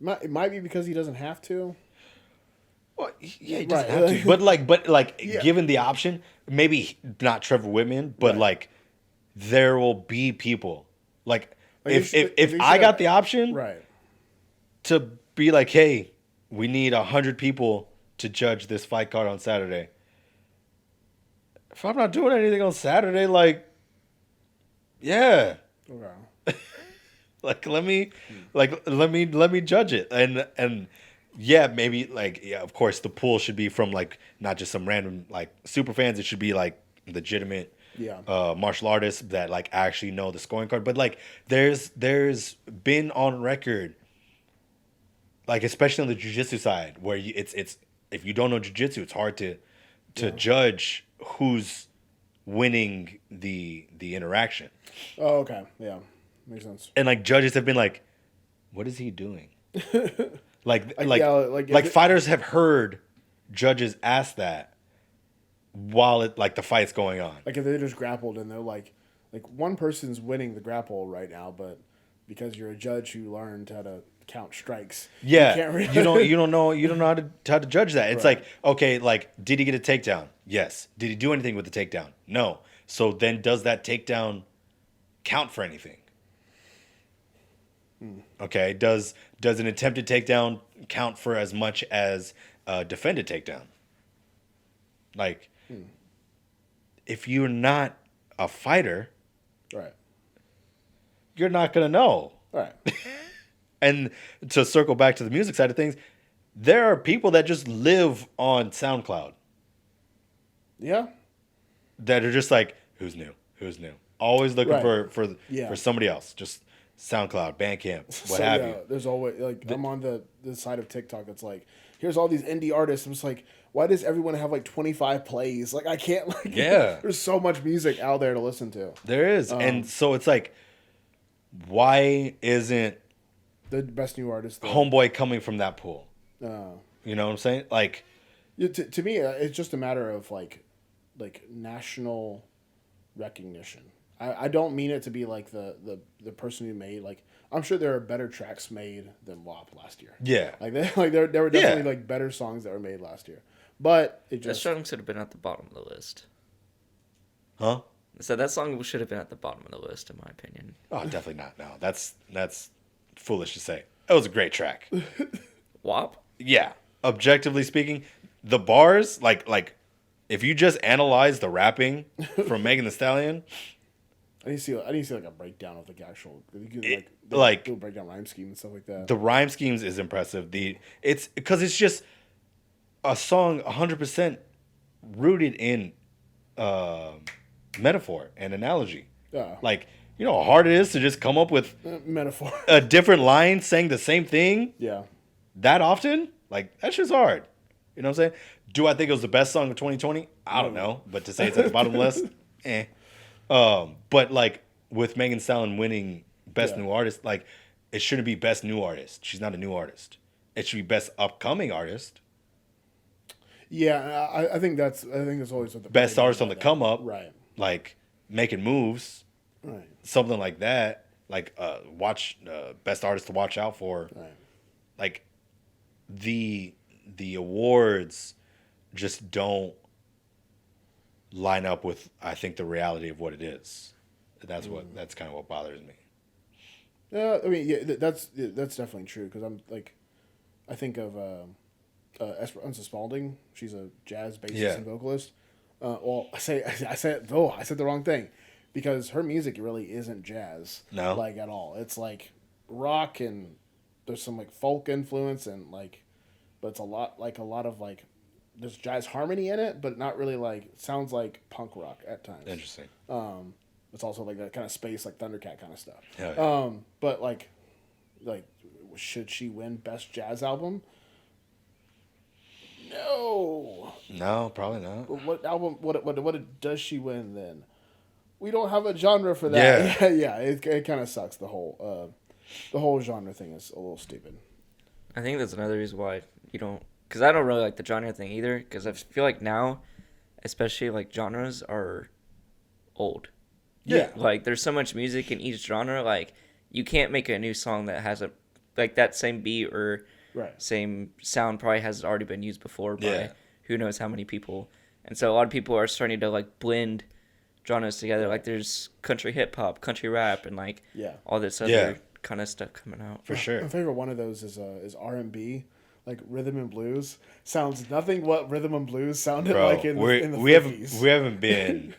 It might be because he doesn't have to. Well, yeah, he doesn't have to. But given the option, maybe not Trevor Whitman, but like there will be people like if I got the option, to be like, hey, we need 100 people to judge this fight card on Saturday. If I'm not doing anything on Saturday, like, yeah. Okay. Like let me judge it. And yeah, maybe like, yeah, of course the pool should be from like not just some random like super fans. It should be like legitimate martial artists that like actually know the scoring card. But like there's been on record, like especially on the jiu-jitsu side, where it's if you don't know jiu-jitsu, it's hard to judge who's winning the interaction. Oh, okay. Yeah. Makes sense. And like judges have been like, what is he doing? like fighters have heard judges ask that while the fight's going on. Like if they just grappled and they're like one person's winning the grapple right now, but because you're a judge who learned how to count strikes, you don't know how to judge that. It's like, okay, like did he get a takedown? Yes. Did he do anything with the takedown? No. So then does that takedown count for anything? Okay, does an attempted takedown count for as much as a defended takedown? Like, if you're not a fighter, you're not gonna know. Right. And to circle back to the music side of things, there are people that just live on SoundCloud. Yeah. that are just like, who's new? Who's new? Always looking Right. for somebody else. Just SoundCloud, Bandcamp, what So have yeah, you. there's always like I'm on the side of TikTok that's like, here's all these indie artists. I'm just like, why does everyone have like 25 plays? Like I can't like Yeah. there's so much music out there to listen to. There is. And so it's like, why isn't The best new artist though. Homeboy coming from that pool? Uh, You know what I'm saying? Like, yeah, to me, it's just a matter of like national recognition. I don't mean it to be like the person who made like I'm sure there are better tracks made than WAP last year. yeah. Like there were definitely like better songs that were made last year, but it That just song should have been at the bottom of the list. Huh? So that song should have been at the bottom of the list, in my opinion. Oh, definitely not. No, that's foolish to say. It was a great track. WAP? Yeah. Objectively speaking, the bars, like if you just analyze the rapping from Megan Thee Stallion, I need to see like a breakdown of the actual like do a breakdown rhyme scheme and stuff like that. the rhyme schemes is impressive. It's because it's just a song 100% rooted in metaphor and analogy. Yeah, Like, you know how hard it is to just come up with metaphor. a different line saying the same thing Yeah, that often? Like, that shit's hard. You know what I'm saying? Do I think it was the best song of 2020? I don't know. But to say it's at the bottom of the list, eh. But like with Megan Thee Stallion winning Best New Artist, like it shouldn't be Best New Artist. She's not a new artist. It should be Best Upcoming Artist. yeah. I think that's always what the Best Artist on the come up. Right, Like making moves, right, something like that. Like Best Artist to watch out for. right. Like the awards just don't line up with, I think, the reality of what it is. That's kind of what bothers me. Yeah, I mean, yeah, that's definitely true because I'm like, I think of Esperanza Spalding. She's a jazz bassist and vocalist. Well, I said the wrong thing because her music really isn't jazz. No, like at all. It's like rock and there's some like folk influence and like, but it's a lot of like there's jazz harmony in it, but not really like sounds like punk rock at times. interesting. It's also like that kind of space like Thundercat kind of stuff. Yeah. But like should she win best jazz album? No, probably not. what album? What does she win then? We don't have a genre for that. Yeah. Yeah. It kind of sucks. The whole genre thing is a little stupid. I think that's another reason why you don't... Because I don't really like the genre thing either. Because I feel like now, especially like genres are old. Yeah. Like there's so much music in each genre. Like you can't make a new song that has a like that same beat or same sound probably has already been used before by who knows how many people. And so a lot of people are starting to like blend genres together. Like there's country hip hop, country rap, and like all this other kind of stuff coming out. For sure. My favorite one of those is R&B, like rhythm and blues. Sounds nothing what rhythm and blues sounded like in the 50s. We haven't been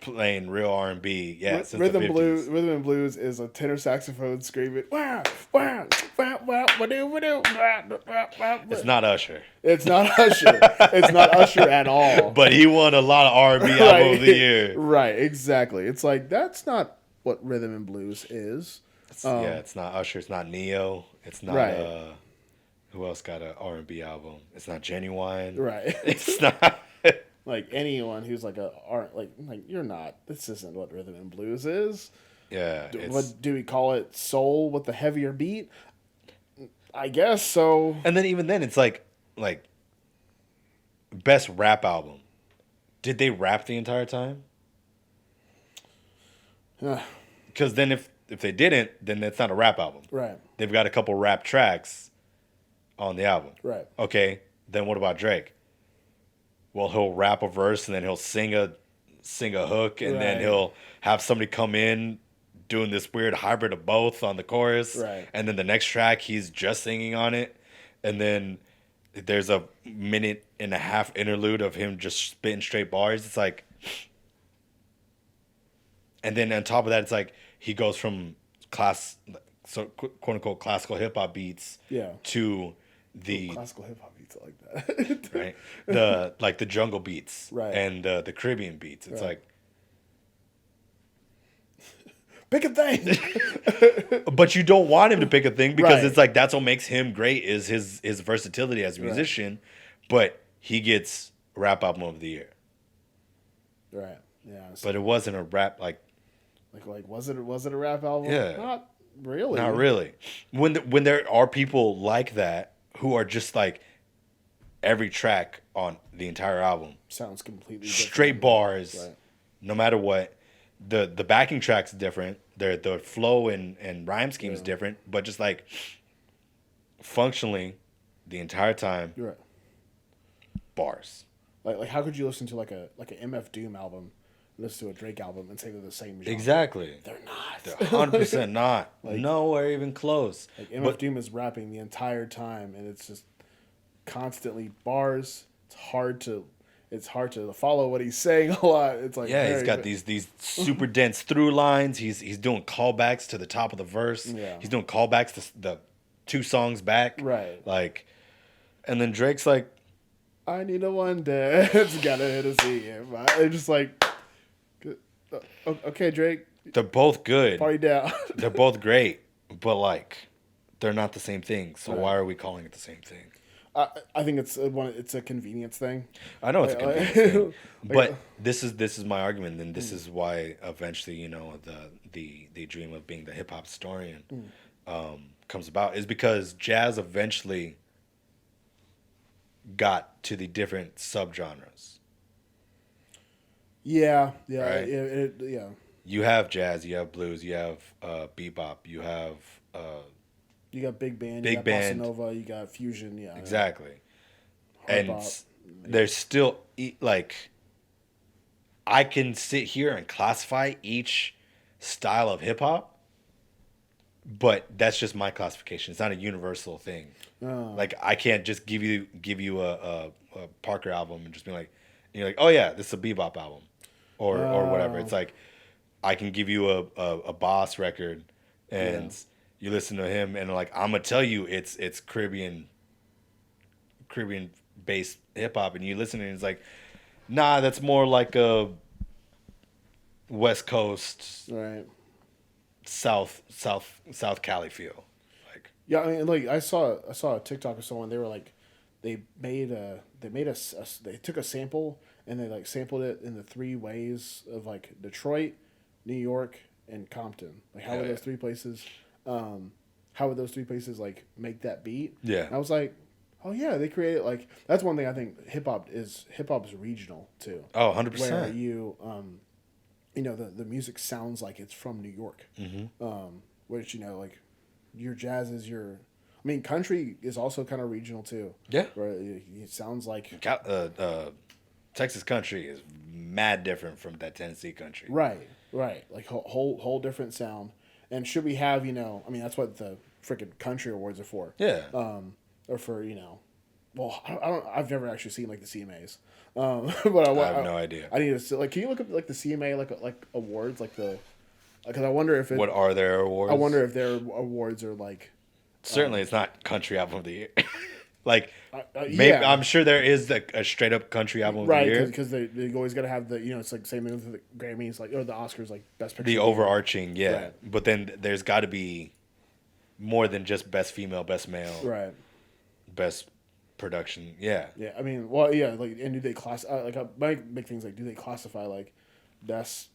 playing real R&B since rhythm the 50s. blues. Rhythm and blues is a tenor saxophone screaming. Wah, wah, wah, wah, wadoo, wadoo, wah, wah, wah. It's not Usher. It's not Usher. It's not Usher at all. But he won a lot of R&B album of the year. Right, exactly. It's like that's not what rhythm and blues is. It's not Usher. It's not Neo. It's not who else got an R&B album? It's not Genuine. Right. It's not like anyone who's like like you're not. This isn't what rhythm and blues is. Yeah. What do we call it? Soul with the heavier beat? I guess so. And then even then, it's like best rap album. Did they rap the entire time? Because then if they didn't, then it's not a rap album. Right. They've got a couple rap tracks on the album. Right. Okay. Then what about Drake? Well, he'll rap a verse and then he'll sing a hook and then he'll have somebody come in doing this weird hybrid of both on the chorus. Right. And then the next track he's just singing on it. And then there's a 1.5-minute interlude of him just spitting straight bars. It's like, and then on top of that, it's like he goes from quote unquote classical hip hop beats to the classical hip hop beats like that. right the jungle beats Right. and the Caribbean beats. It's Right. like, pick a thing. but you don't want him to pick a thing because Right. it's like that's what makes him great is his versatility as a musician. But he gets rap album of the year. Right. Yeah. So, But it wasn't a rap like was it a rap album? Yeah. Not really. not really. When there are people like that who are just like every track on the entire album, Sounds completely different. straight bars, Right. no matter what. The backing track's different. The flow and rhyme scheme is different, but just like functionally, the entire time, You're right. bars. Like how could you listen to like an MF Doom album, listen to a Drake album, and say they're the same genre? Exactly. They're not. They're 100% not. Like- Nowhere even close. Like MF But Doom is rapping the entire time, and it's just constantly bars. It's hard to follow what he's saying a lot. It's like yeah, he's very- got these super dense through lines. He's doing callbacks to the top of the verse. Yeah. He's doing callbacks to the 2 songs back. Right. Like, and then Drake's like, I need a one dance, gotta hit a C. It's just like, okay, Drake, they're both good. party down. They're both great, but like, they're not the same thing. So Right. why are we calling it the same thing? I think it's a convenience thing. I know it's a Like- convenience thing, like- but this is my argument, and this is why eventually, you know, the dream of being the hip hop historian comes about, is because jazz eventually got to the different subgenres. Yeah, Right. yeah. You have jazz, you have blues, you have bebop, you have You got big band, Big you got band. bossa nova, you got fusion, yeah. exactly, Hard and bop. there's still like, I can sit here and classify each style of hip hop, but that's just my classification. It's not a universal thing. Like, I can't just give you a Parker album and just be like, and you're like, oh yeah, this is a bebop album, or whatever. It's like, I can give you a Boss record, and you listen to him, and like, I'm gonna tell you it's Caribbean based hip hop, and you listen to it, and it's like, nah, that's more like a West Coast, Right. South Cali feel. Like, Yeah, I mean, like I saw a TikTok of someone. They were like, they took a sample and they like sampled it in the 3 ways of like Detroit, New York, and Compton. Like how would those 3 places, like make that beat? Yeah. And I was like, oh yeah, they created like that's one thing I think hip hop is regional too. oh, Where 100%. you know, the music sounds like it's from New York. Which, you know, like your jazz is country is also kind of regional too. Yeah. Where it sounds like Texas country is mad different from that Tennessee country. right, like whole different sound. And should we have, you know, I mean that's what the freaking country awards are for. Yeah. Or for, you know, well, I've never actually seen like the CMAs. But I have no idea. I need to like. Can you look up like the CMA like awards like the? Because I wonder if What are their awards? I wonder if their awards are like. Certainly, it's not country album of the year. Like, maybe yeah. I'm sure there is a straight up country album of the Right, year. because they always got to have the, you know, it's like same thing with the Grammys, like, or the Oscars, like best picture. The overarching, yeah. Right. But then there's got to be more than just best female, best male, Right. best production. Yeah. Yeah, I mean, well, yeah, like, and do they my big things like, do they classify like best?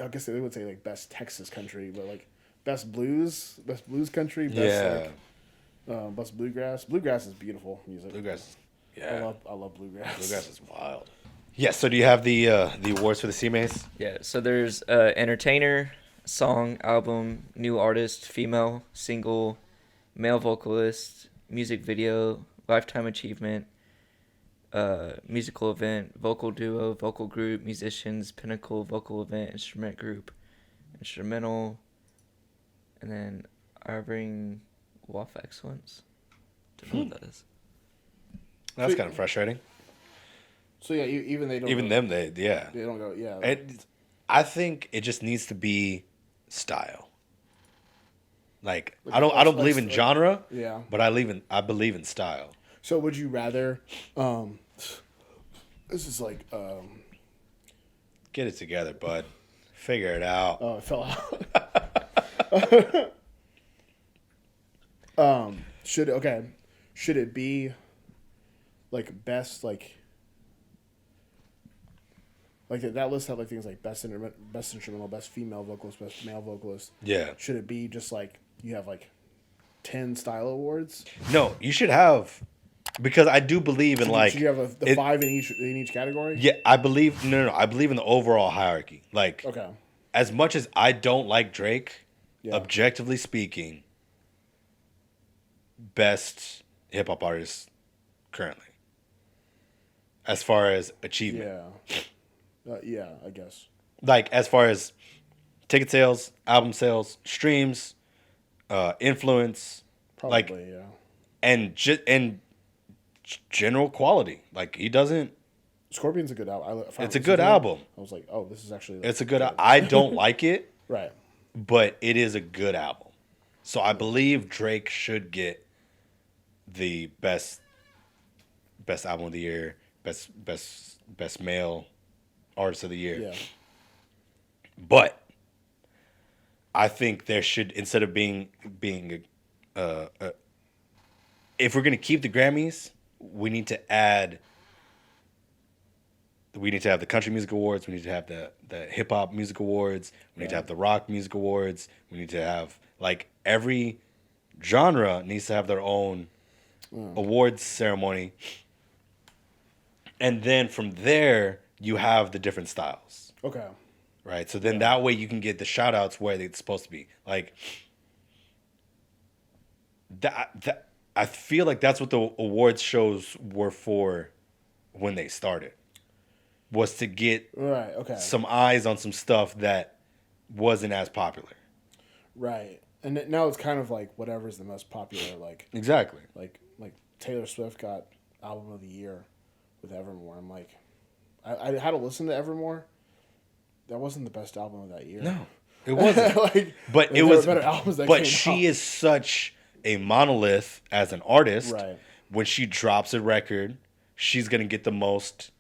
I guess they would say like best Texas country, but like best blues country, best Yeah. best bluegrass. Bluegrass is beautiful music. Bluegrass. Yeah. I love bluegrass. Bluegrass is wild. Yeah. So do you have the awards for the CMAs? Yeah, so there's entertainer, song, album, new artist, female, single, male vocalist, music video, lifetime achievement, musical event, vocal duo, vocal group, musicians, pinnacle, vocal event, instrument group, instrumental, and then Irving WAF Excellence. Don't know what that is. That's kind of frustrating. So yeah, even they don't. Even go, them, they don't go. Yeah. I think it just needs to be style. Like I don't believe in genre. Yeah. But I believe in style. So would you rather? This is like. Get it together, bud. Figure it out. Oh, it fell out. Should it be like best like that list had like things like best instrumental, best female vocalist, best male vocalist. Yeah. Should it be just like you have like 10 style awards? No, you should have, because I do believe in like. Should you have the 5 in each category? Yeah, I believe no. I believe in the overall hierarchy. Like, Okay. as much as I don't like Drake, Yeah. objectively speaking, best hip hop artist currently, as far as achievement. Yeah. Yeah, I guess. Like as far as ticket sales, album sales, streams, influence, Probably, yeah. and general quality. Like he doesn't. Scorpion's a good album. It's a good album. I was like, oh, this is actually. It's a good. I don't like it, Right. but it is a good album. So I believe Drake should get the best album of the year, best male artist of the year. Yeah. But I think there should, instead of being if we're gonna keep the Grammys, we need to have the Country Music Awards. We need to have the Hip Hop Music Awards. We need to have the Rock Music Awards. We need to have, like, every genre needs to have their own awards ceremony. And then from there, you have the different styles, Okay. right? So then that way you can get the shout outs where they're supposed to be. Like, that I feel like that's what the awards shows were for when they started. Was to get Right. Okay. some eyes on some stuff that wasn't as popular. Right. And now it's kind of like whatever's the most popular. Like Exactly. like Taylor Swift got album of the year with Evermore. I'm like, I had to listen to Evermore. That wasn't the best album of that year. No, it wasn't. Like, But it there was. were better albums that But came she out. is such a monolith as an artist. Right. When she drops a record, she's gonna get the most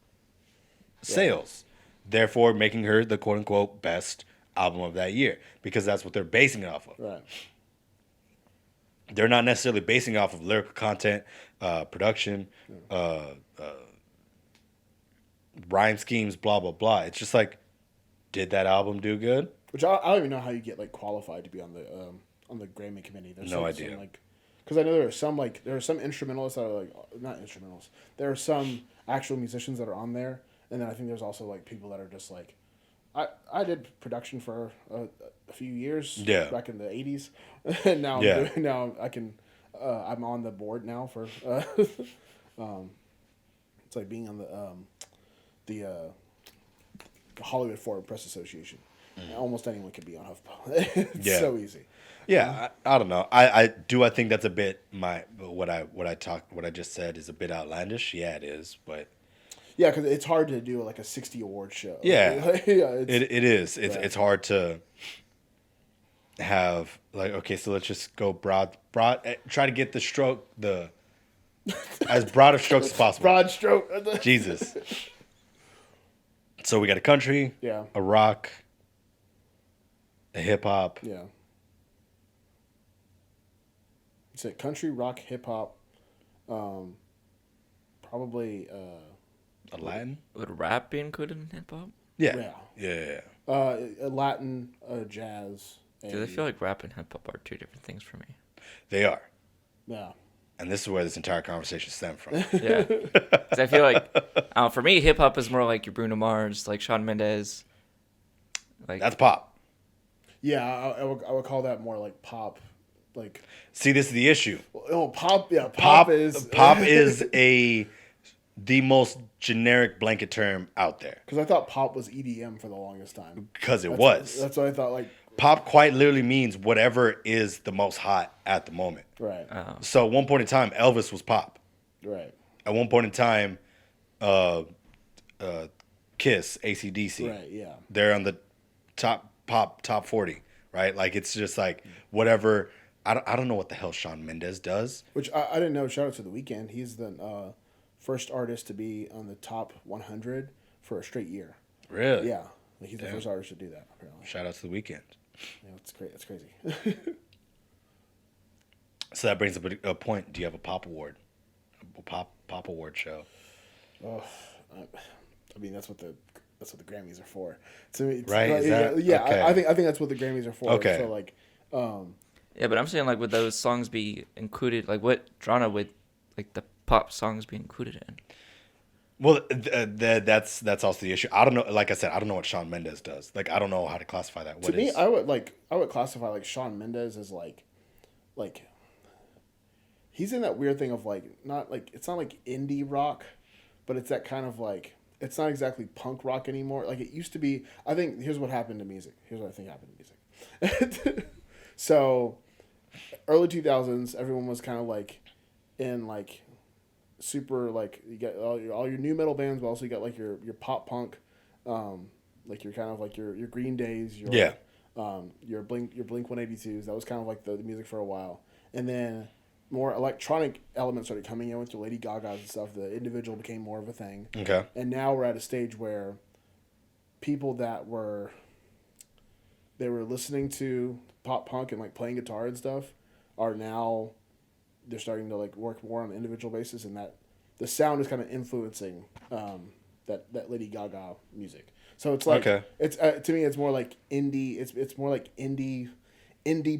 sales. Therefore, making her the quote unquote best album of that year, because that's what they're basing it off of. Right. They're not necessarily basing it off of lyrical content, production, rhyme schemes, blah blah blah. It's just like, did that album do good? Which I don't even know how you get like qualified to be on the Grammy committee. There's No idea. Some, like, because I know there are some instrumentalists that are like not instrumentalists. There are some actual musicians that are on there, and then I think there's also like people that are just like, I did production for a few years. Yeah. Back in the '80s, and now Yeah. now I can I'm on the board now for it's like being on the Hollywood Foreign Press Association. Almost anyone could be on HuffPo. It's so easy. Yeah, I don't know. I think that's a bit what I just said is a bit outlandish. Yeah, it is, but Yeah, because it's hard to do like a 60 award show. yeah, Yeah, it is. It's hard to have like, okay, so let's just go broad. Try to get the as broad of strokes as possible. broad stroke. Jesus. So we got a country, Yeah. a rock, a hip hop. Yeah. You said country, rock, hip hop, probably A Latin? Would rap be included in hip hop? Yeah. Yeah. Yeah. Latin, jazz. Because I feel like rap and hip hop are two different things for me. They are. Yeah. And this is where this entire conversation stemmed from. Yeah. Because I feel like, for me, hip hop is more like your Bruno Mars, like Shawn Mendes. Like That's pop. Yeah, I would call that more like pop. Like, See, this is the issue. oh, pop. Yeah, Pop is the most generic blanket term out there. because I thought pop was EDM for the longest time. Because it was. That's what I thought. Like, Pop quite literally means whatever is the most hot at the moment. right, So at one point in time, Elvis was pop. right, At one point in time, Kiss, AC/DC. right. Yeah, They're on the top 40, right? Like it's just like whatever I don't know what the hell Shawn Mendes does. Which I didn't know. Shout out to The Weeknd. He's the first artist to be on the top 100 for a straight year. Really? Yeah. Like he's the first artist to do that, apparently. Shout out to The Weeknd. Yeah, it's great. It's crazy. So that brings up a point. Do you have a pop award? A pop award show? Oh, I mean that's what the Grammys are for. To me, Right? Okay. I think that's what the Grammys are for. Okay. So like, Yeah, but I'm saying like would those songs be included? Like what genre would like the pop songs be included in? Well, that's also the issue. I don't know. Like I said, I don't know what Shawn Mendes does. Like I don't know how to classify that. To me, I would classify like Shawn Mendes as like he's in that weird thing of like not like it's not like indie rock, but it's that kind of like it's not exactly punk rock anymore. Like it used to be. I think here's what happened to music. Here's what I think happened to music. So, early 2000s, everyone was kind of like in like super like you got all your new metal bands, but also you got like your pop punk, like your kind of like your Green Days, your your Blink 182s. That was kind of like the music for a while, and then more electronic elements started coming in with your Lady Gaga's and stuff. The individual became more of a thing. Okay. And now we're at a stage where people that were listening to pop punk and like playing guitar and stuff are now they're starting to like work more on an individual basis, and that the sound is kind of influencing that Lady Gaga music. So it's like it's to me it's more like indie. It's more like indie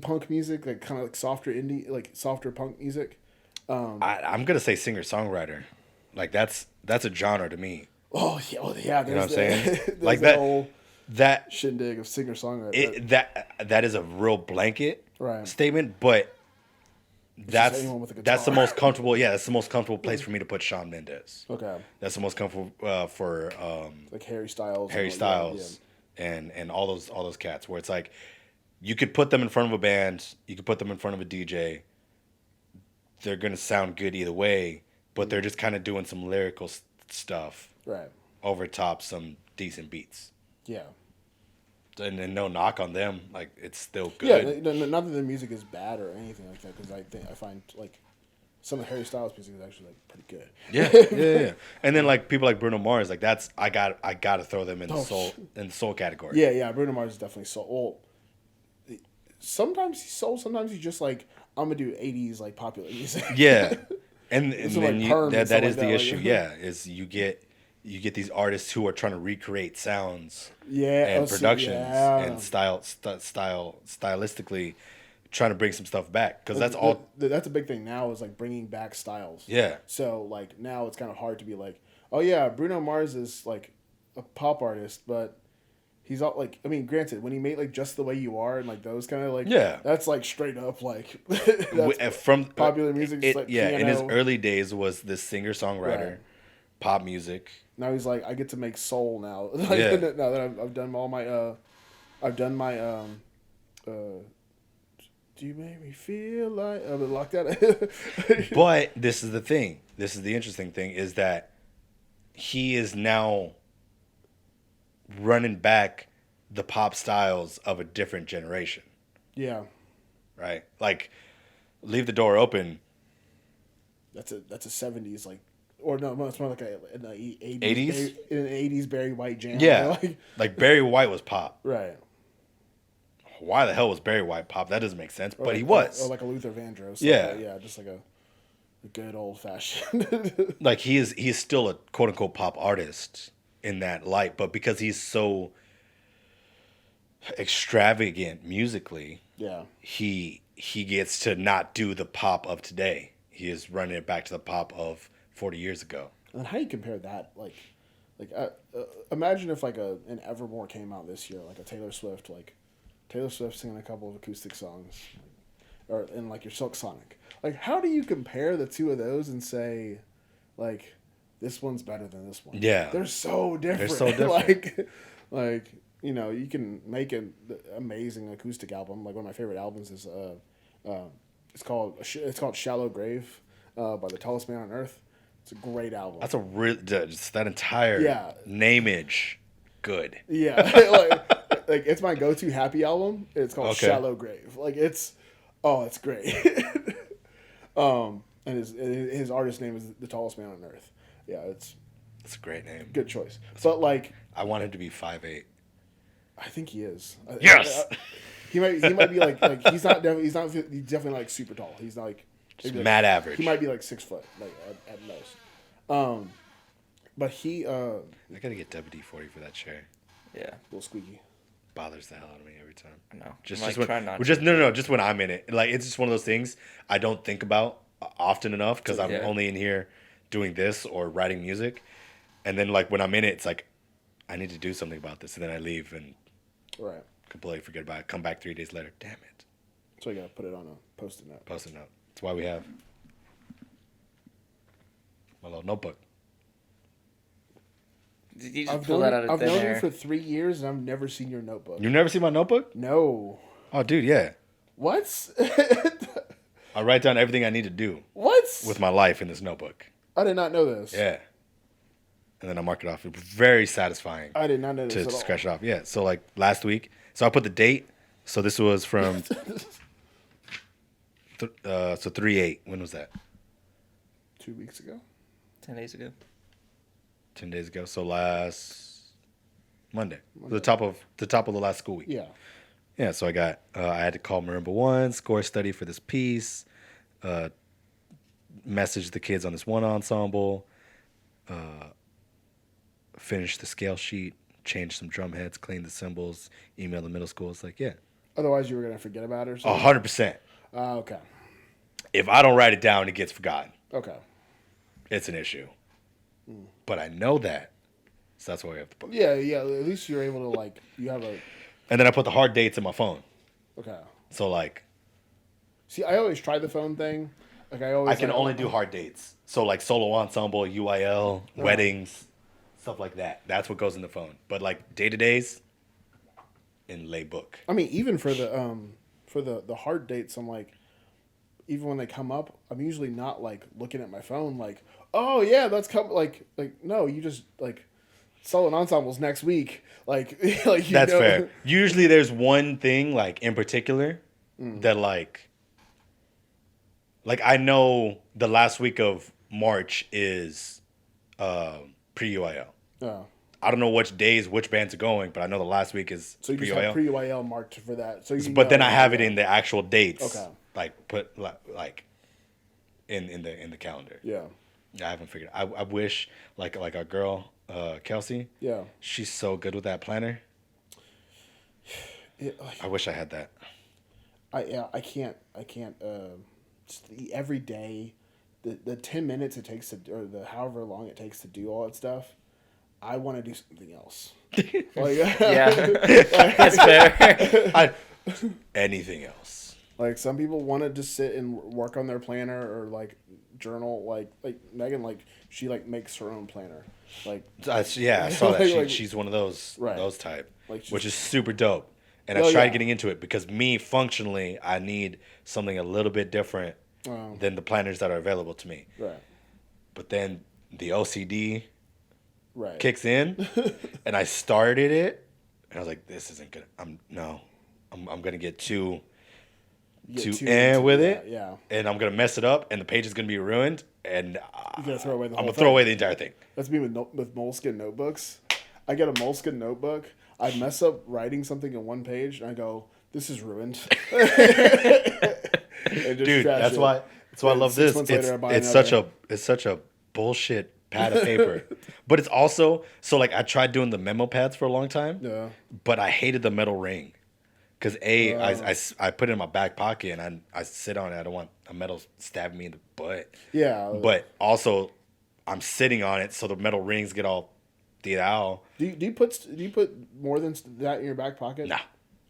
punk music, like kind of like softer indie, like softer punk music. I'm gonna say singer songwriter, like that's a genre to me. Oh yeah, you know what I'm saying? Like whole that shindig of singer songwriter. That is a real blanket right. statement, but that's the most comfortable. Yeah, that's the most comfortable place for me to put Shawn Mendes. Okay. That's the most comfortable for like Harry Styles. And all those cats where it's like you could put them in front of a band, you could put them in front of a DJ. They're gonna sound good either way, but they're just kind of doing some lyrical stuff, right, over top some decent beats. Yeah. And no knock on them, like it's still good. Yeah, not that the music is bad or anything like that, because I find like some of Harry Styles music is actually like pretty good. Yeah. And then like people like Bruno Mars, like that's I got to throw them in the soul category. Yeah. Bruno Mars is definitely soul. Well, sometimes he's soul, sometimes he's just like I'm gonna do 80s like popular music. Yeah, and so then like that is like the issue. Yeah, is you get these artists who are trying to recreate sounds, and productions and stylistically trying to bring some stuff back, because that's all. That's a big thing now is like bringing back styles. Yeah. So like now it's kind of hard to be like, oh yeah, Bruno Mars is like a pop artist, but he's all like, I mean, granted, when he made like Just the Way You Are and like those kind of like, that's like straight up like that's from popular music. Like piano. In his early days was this singer songwriter, pop music. Now he's like, I get to make soul now. Now that I've done all my do you make me feel like I've been locked out? But this is the thing. This is the interesting thing, is that he is now running back the pop styles of a different generation. Yeah. Right? Like, Leave the Door Open. That's a 70s like, or no, it's more like an 80s. 80s? In an 80s Barry White jam. Yeah. Like Barry White was pop. Right. Why the hell was Barry White pop? That doesn't make sense, but he was. Or like a Luther Vandross. Yeah. Just like a good old fashioned. Like he's still a quote unquote pop artist in that light, but because he's so extravagant musically, he gets to not do the pop of today. He is running it back to the pop of 40 years ago. And how do you compare that? Like imagine if like an Evermore came out this year, like a Taylor Swift singing a couple of acoustic songs, or in like your Silk Sonic. Like, how do you compare the two of those and say, like, this one's better than this one? Yeah, they're so different. like you know, you can make an amazing acoustic album. Like one of my favorite albums is it's called Shallow Grave by The Tallest Man on Earth. It's a great album. That's a real just that entire nameage, good. Yeah, like it's my go-to happy album. It's called Shallow Grave. Like Oh, that's great. And his artist name is The Tallest Man on Earth. Yeah, it's a great name. Good choice. But like, I want him to be 5'8". I think he is. Yes. He might be like he's definitely like super tall. He's not like Just maybe, mad like, average. He might be like 6 foot like at most. But he I gotta get WD-40 for that chair. Yeah. a little squeaky. Bothers the hell out of me every time. I know. Just I'm, like, when, trying not just to. no, just when I'm in it. Like it's just one of those things I don't think about often enough because I'm Yeah. only in here doing this or writing music, and then like when I'm in it, it's like I need to do something about this, and then I leave and Right. completely forget about it. Come back 3 days later. Damn it. So you gotta put it on a post-it note. Post-it note. That's why we have my little notebook. Did you just pull that out of I've thin known air? you for 3 years and I've never seen your notebook. You've never seen my notebook? No. Oh, dude, yeah. What? I write down everything I need to do What? with my life in this notebook. I did not know this. Yeah. And then I mark it off. It was very satisfying I did not know this to at all. scratch it off. Yeah. So like last week, so I put the date. So this was from so 3/8. When was that? 2 weeks ago. 10 days ago. 10 days ago. So last Monday. The top of the last school week. Yeah. Yeah. So I had to call Marimba One, score study for this piece, message the kids on this one ensemble, finish the scale sheet, change some drum heads, clean the cymbals, email the middle school. It's like, yeah. Otherwise, you were gonna forget about it or something. 100%. Okay. If I don't write it down, it gets forgotten. Okay. It's an issue. But I know that. So that's why we have to put. Yeah. At least you're able to like. You have a. And then I put the hard dates in my phone. Okay. So like, See, I always try the phone thing. Like I always. I can only do hard dates. So like solo ensemble, UIL, weddings, stuff like that. That's what goes in the phone. But like day-to-days, in lay book. I mean, even for the hard dates, I'm like, even when they come up, I'm usually not like looking at my phone like, oh yeah, that's come like no, you just like solo ensembles next week. Like like you That's know. fair. Usually there's one thing like in particular that like I know the last week of March is pre-UIL. Oh. I don't know which days, which bands are going, but I know the last week is So you just have pre-UIL marked for that. So you But then know, I have it in the actual dates. Okay. Like put like in the calendar. Yeah. I haven't figured. I wish like our girl Kelsey. Yeah. She's so good with that planner. I wish I had that. I can't just every day the 10 minutes it takes to or the however long it takes to do all that stuff. I want to do something else. Like, Yeah. That's fair. Anything else. Like some people want to just sit and work on their planner or like journal. Like Megan, like she like makes her own planner. Like I saw that. Like, She's one of those right. those type, Like she's- which is super dope. And I Oh, tried yeah. getting into it because me functionally, I need something a little bit different than the planners that are available to me. right, But then the OCD right. kicks in, and I started it, and I was like, "This isn't gonna. I'm gonna get too You get too in into with that, it, Yeah, and I'm gonna mess it up, and the page is gonna be ruined, and you gotta throw away the I'm whole gonna throw thing. away the entire thing." That's me with Moleskine notebooks. I get a Moleskine notebook. I mess up writing something in one page, and I go, "This is ruined." And just Dude, trash that's it. why I And love 6 this. months later, I buy It's another. such a bullshit pad of paper, but it's also so like I tried doing the memo pads for a long time, Yeah. but I hated the metal ring because I put it in my back pocket and I sit on it. I don't want a metal stabbing me in the butt. Yeah. But also, I'm sitting on it, so the metal rings get all tirado. Do you put more than that in your back pocket? Nah,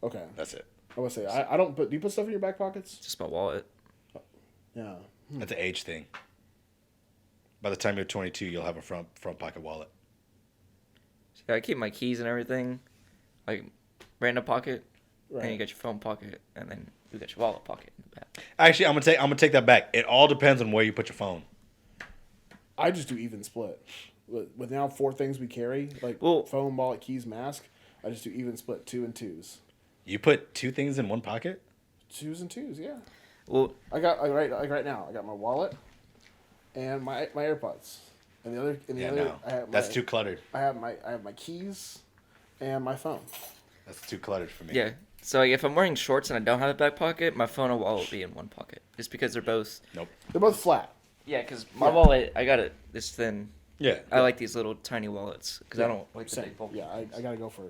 Okay. that's it. I would say I don't put. Do you put stuff in your back pockets? Just my wallet. Yeah. That's an age thing. By the time you're 22, you'll have a front pocket wallet. So I keep my keys and everything, like, right in the pocket. Right. And you got your phone pocket, and then you got your wallet pocket in the back. Actually, I'm gonna take that back. It all depends on where you put your phone. I just do even split. With now 4 things we carry, like Well- phone, wallet, keys, mask. I just do even split 2 and 2s. You put 2 things in one pocket? twos and twos. Yeah. Well, I got right now. I got my wallet and my AirPods, and the other No. I have That's too cluttered. I have my keys and my phone. That's too cluttered for me. yeah. So like, if I'm wearing shorts and I don't have a back pocket, my phone and wallet will be in one pocket. Just because they're both. Nope. They're both flat. Yeah, because my wallet, I got it this thin. Yeah. I like these little tiny wallets because I don't like the Same. big bulky. Yeah, I gotta go for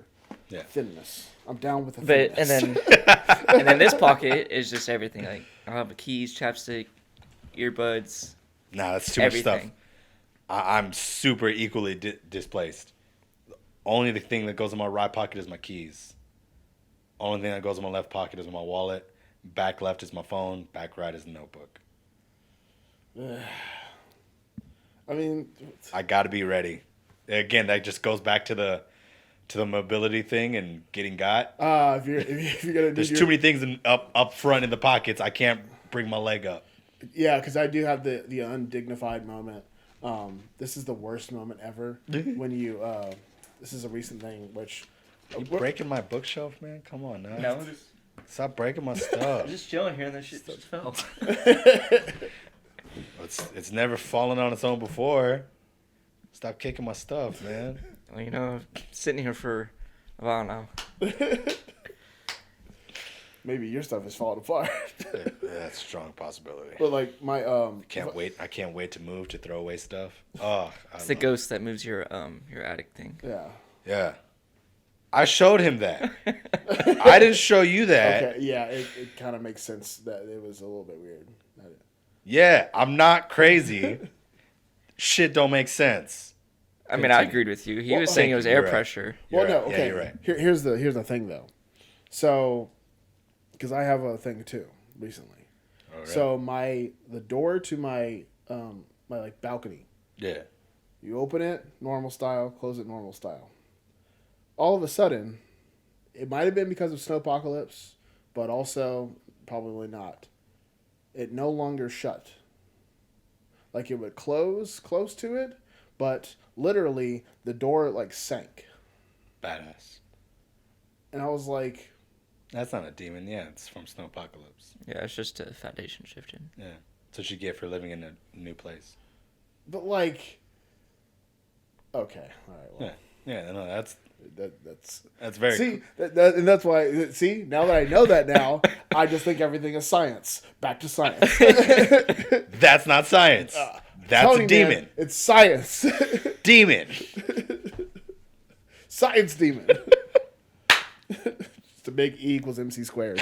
Yeah. thinness. I'm down with the But thinness. and then this pocket is just everything. Like I'll have keys, chapstick, earbuds, Nah, that's too much everything. stuff. I'm super equally displaced. Only the thing that goes in my right pocket is my keys. Only thing that goes in my left pocket is my wallet. Back left is my phone. Back right is the notebook. I mean, I got to be ready. Again, that just goes back to the mobility thing and getting got. if you're gonna need There's too many things up front in the pockets. I can't bring my leg up. Yeah, because I do have the undignified moment. This is the worst moment ever when you. This is a recent thing, which. You breaking my bookshelf, man? Come on now. No, Stop breaking my stuff. just chilling here and that shit just fell. It's never fallen on its own before. Stop kicking my stuff, man. Well, you know, sitting here for a while now. Maybe your stuff is falling apart. That's a strong possibility. But like my Can't wait. I can't wait to move to throw away stuff. Oh, It's the ghost that moves your attic thing. Yeah. Yeah. I showed him that. I didn't show you that. Okay. Yeah. It kind of makes sense that it was a little bit weird. Yeah, I'm not crazy. Shit don't make sense. I mean, I agreed with you. He was saying it was air You're right. pressure. You're Well, no. right. Okay. Yeah, you're right. Here's the thing though. So, because I have a thing too recently. All right. So the door to my my like balcony. Yeah. You open it normal style, close it normal style. All of a sudden, it might have been because of snowpocalypse, but also probably not. It no longer shut. Like it would close close to it, but literally the door like sank. Badass. And I was like, That's not a demon. Yeah, it's from Snowpocalypse. Yeah, it's just a foundation shifting. Yeah. That's what you get for living in a new place. but like, okay, all right, well, Yeah. Yeah, no, that's very see, and that's why. See, now that I know that now, I just think everything is science. Back to science. That's not science. That's Telling a you, demon. man, it's science. Demon. Science demon. It's to make E equals MC squared.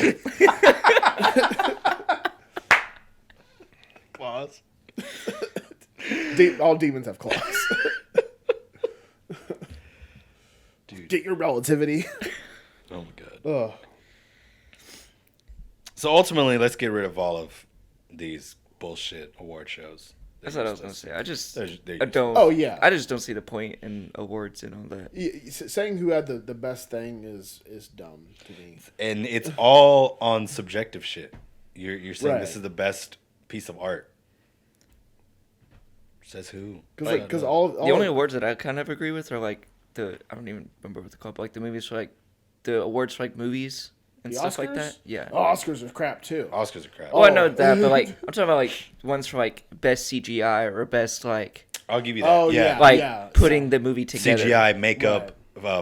Claws. All demons have claws. Dude. Get your relativity. Oh my god. Ugh. So ultimately, let's get rid of all of these bullshit award shows. That's what I was gonna say. I They're I don't. Oh, yeah. I just don't see the point in awards and all that. Saying who had the best thing is dumb to me. And it's all on subjective shit. You're saying Right. this is the best piece of art. Says who? Because all The only awards that I kind of agree with are like I don't even remember what they're called, but like the movies for like the awards for like movies and the stuff Oscars? like that. Yeah. Oh, Oscars are crap too. Oscars are crap. Oh, I know that, but like I'm talking about like ones for like best CGI or best like I'll give you that. Oh, yeah. yeah. like putting the movie together. CGI, makeup,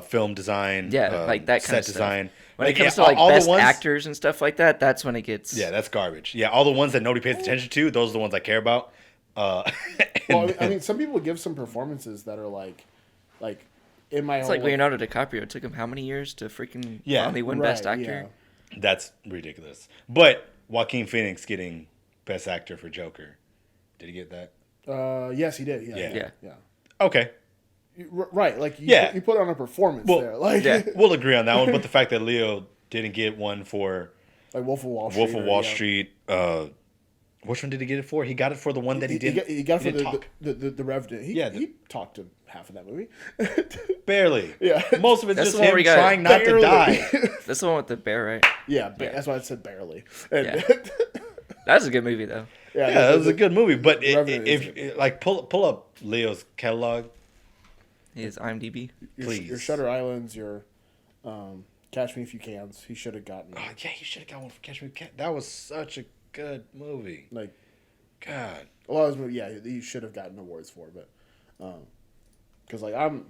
film design, Yeah, like that kind set of stuff. design. When Like, it comes yeah, to like all the best ones- actors and stuff like that, that's when it gets. Yeah, that's garbage. Yeah, all the ones that nobody pays attention to, those are the ones I care about. Well, I mean, some people give some performances that are like in my It's own like Leonardo DiCaprio. It took him how many years to freaking Yeah. finally win Right, Best Actor? That's ridiculous. But Joaquin Phoenix getting Best Actor for Joker. Did he get that? Yes, he did. Yeah. Yeah. Okay. Right. Like Yeah. you put on a performance Well, there. Like yeah. We'll agree on that one. But the fact that Leo didn't get one for like Wolf of Wall Street. Wolf of Wall Street, which one did he get it for? He got it for the one that he didn't. He got he for didn't talk. the Revenant. Yeah, He talked to half of that movie. Barely. Yeah. Most of it's That's just the one him where he got trying not to barely. die. That's the one with the bear, right? Yeah, that's why I said barely. And Yeah. That's a good movie though. Yeah, that was a good movie. But Revenant is if like pull up Leo's catalog, His IMDb. your, please. your Shutter Islands, your Catch Me If You Can. He should have gotten. Oh yeah, he should have got one for Catch Me If You Can. That was such a good movie. Like, God. a lot of those movies, yeah, he should have gotten awards for, but because like I've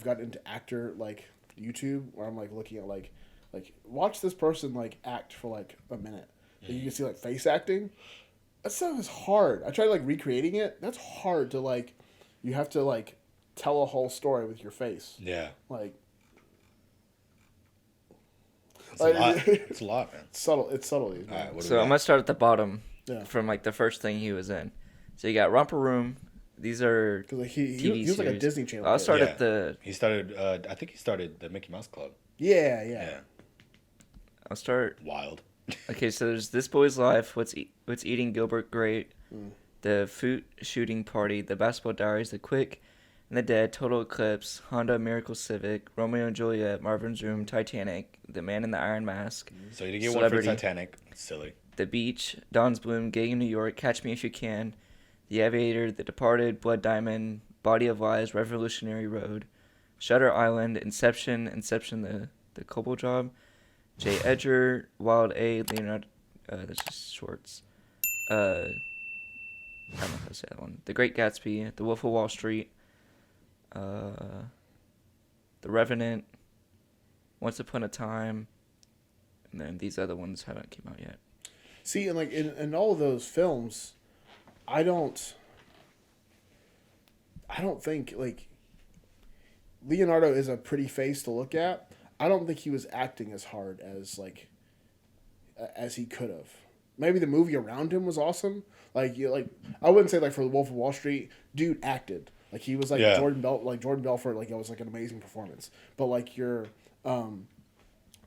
gotten into actor like YouTube where I'm like looking at like watch this person like act for like a minute. And you can see like face acting. That stuff is hard. I tried like recreating it. That's hard to like. You have to like tell a whole story with your face. Yeah. Like. It's a lot. It's a lot, man. It's subtle. It's subtleties. All right, So I'm gonna start at the bottom. Yeah. From like the first thing he was in. So you got Romper Room. These are because like he TV was like a series. Disney Channel. I'll kid. start Yeah. at the. He started. I think he started the Mickey Mouse Club. Yeah. I'll start. Wild. Okay, so there's This Boy's Life. What's Eating Gilbert Grape? The Foot Shooting Party. The Basketball Diaries. The Quick and the Dead. Total Eclipse. Honda Miracle Civic. Romeo and Juliet. Marvin's Room. Titanic. The Man in the Iron Mask. So you didn't get Celebrity. one for Titanic. Silly. The Beach. Don's Bloom. Gay in New York. Catch Me If You Can. The Aviator. The Departed. Blood Diamond. Body of Lies. Revolutionary Road. Shutter Island. Inception. The Coble Job. J. Edger, Wild A, Leonardo, that's just shorts. I don't know how to say that one. The Great Gatsby, The Wolf of Wall Street, The Revenant, Once Upon a Time, and then these other ones haven't came out yet. See, and like in all of those films, I don't think like Leonardo is a pretty face to look at. I don't think he was acting as hard as like as he could have. Maybe the movie around him was awesome. Like I wouldn't say like for The Wolf of Wall Street, dude acted like he was like Jordan Belfort. Like that was like an amazing performance. But like there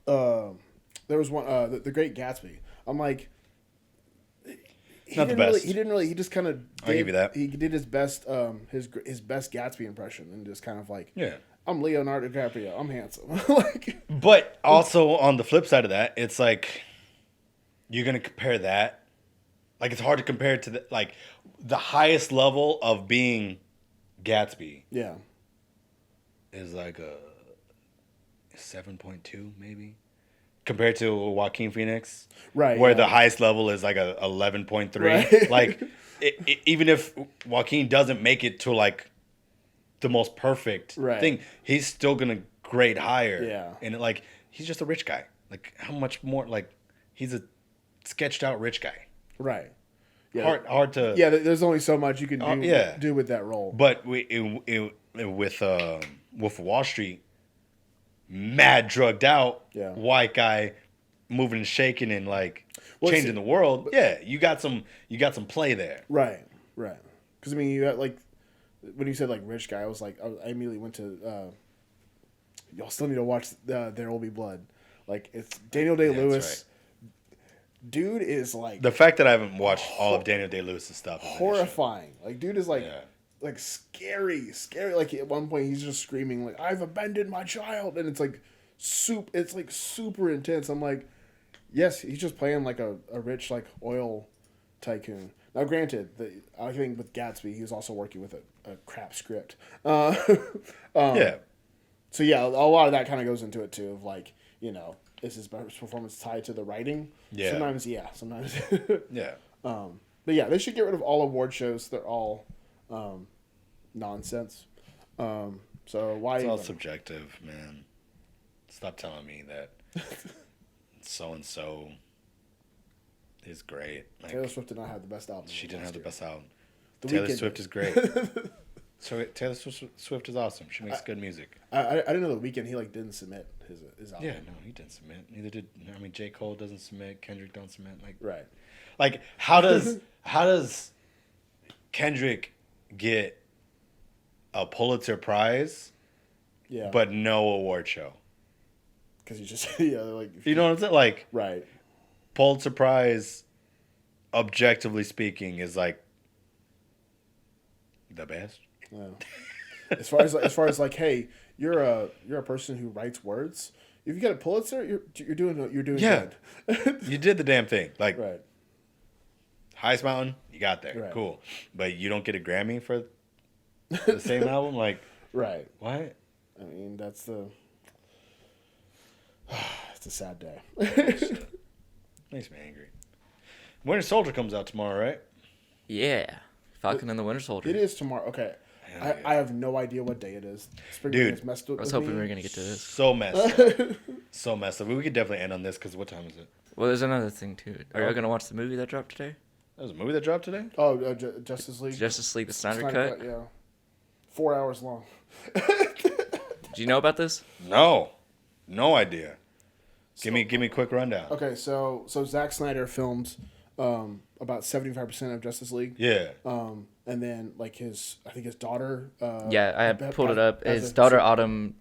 was one the Great Gatsby. I'm like. Not the best. He just kind of. I'll give you that. He did his best his best Gatsby impression and just kind of like. Yeah. I'm Leonardo DiCaprio. I'm handsome. Like, but also on the flip side of that, it's like you're gonna compare that. Like it's hard to compare it to the highest level of being Gatsby. Yeah. Is like a 7.2 maybe compared to Joaquin Phoenix, right? Where the highest level is like a 11.3. Right. Like even if Joaquin doesn't make it to like the most perfect thing, he's still gonna grade higher. Yeah. And like he's just a rich guy. Like how much more like he's a sketched out rich guy. Right. Yeah. Hard to. Yeah. There's only so much you can do with that role. But with Wolf of Wall Street, mad drugged out white guy moving and shaking and like changing the world. Yeah, you got some play there. Right. Because I mean, you got like. When you said like rich guy, I immediately went to. Y'all still need to watch There Will Be Blood. Like it's Daniel Day-Lewis. Right. Dude is like the fact that I haven't watched all of Daniel Day-Lewis's stuff. Horrifying. Like dude is like scary. Like at one point he's just screaming like I've abandoned my child, and it's like super intense. I'm like, yes, he's just playing like a rich like oil tycoon. Now, granted, I think with Gatsby, he was also working with a crap script. Yeah. So, yeah, a lot of that kind of goes into it, too, of, like, is his best performance tied to the writing? Yeah. Sometimes, yeah. Sometimes. Yeah. But, yeah, they should get rid of all award shows. They're all nonsense. So, why It's all subjective, man. Stop telling me that so-and-so is great. Like, Taylor Swift did not have the best album. She didn't have the best album. Taylor Swift is great. So Taylor Swift is awesome. She makes good music. I didn't know The Weeknd, he like didn't submit his album. Yeah, no, he didn't submit. Neither did J. Cole doesn't submit. Kendrick don't submit. Like right. Like how does Kendrick get a Pulitzer Prize? Yeah. But no award show. Because you just like you know what I'm saying? Like right. Pulitzer Prize, objectively speaking, is like the best. Yeah. As far as like, hey, you're a person who writes words. If you get a Pulitzer, you're doing good. You did the damn thing. Like right. Highest Mountain, you got there. Right. Cool. But you don't get a Grammy for the same album? Like right. what? I mean, that's the It's a sad day. Makes me angry. Winter Soldier comes out tomorrow, right? Yeah. Falcon and the Winter Soldier. It is tomorrow. Okay. Yeah. I have no idea what day it is. Spring Dude, break is messed up. I was hoping we were going to get to this. So messed up. So messed up. We could definitely end on this because what time is it? Well, there's another thing, too. Are y'all going to watch the movie that dropped today? There's a movie that dropped today? Oh, Justice League. Justice League, the Snyder Cut? Yeah. 4 hours long. Do you know about this? No. No idea. Give me a quick rundown. Okay, so Zack Snyder filmed about 75% of Justice League. Yeah. And then like I think his daughter. Yeah, I pulled it up. His daughter Autumn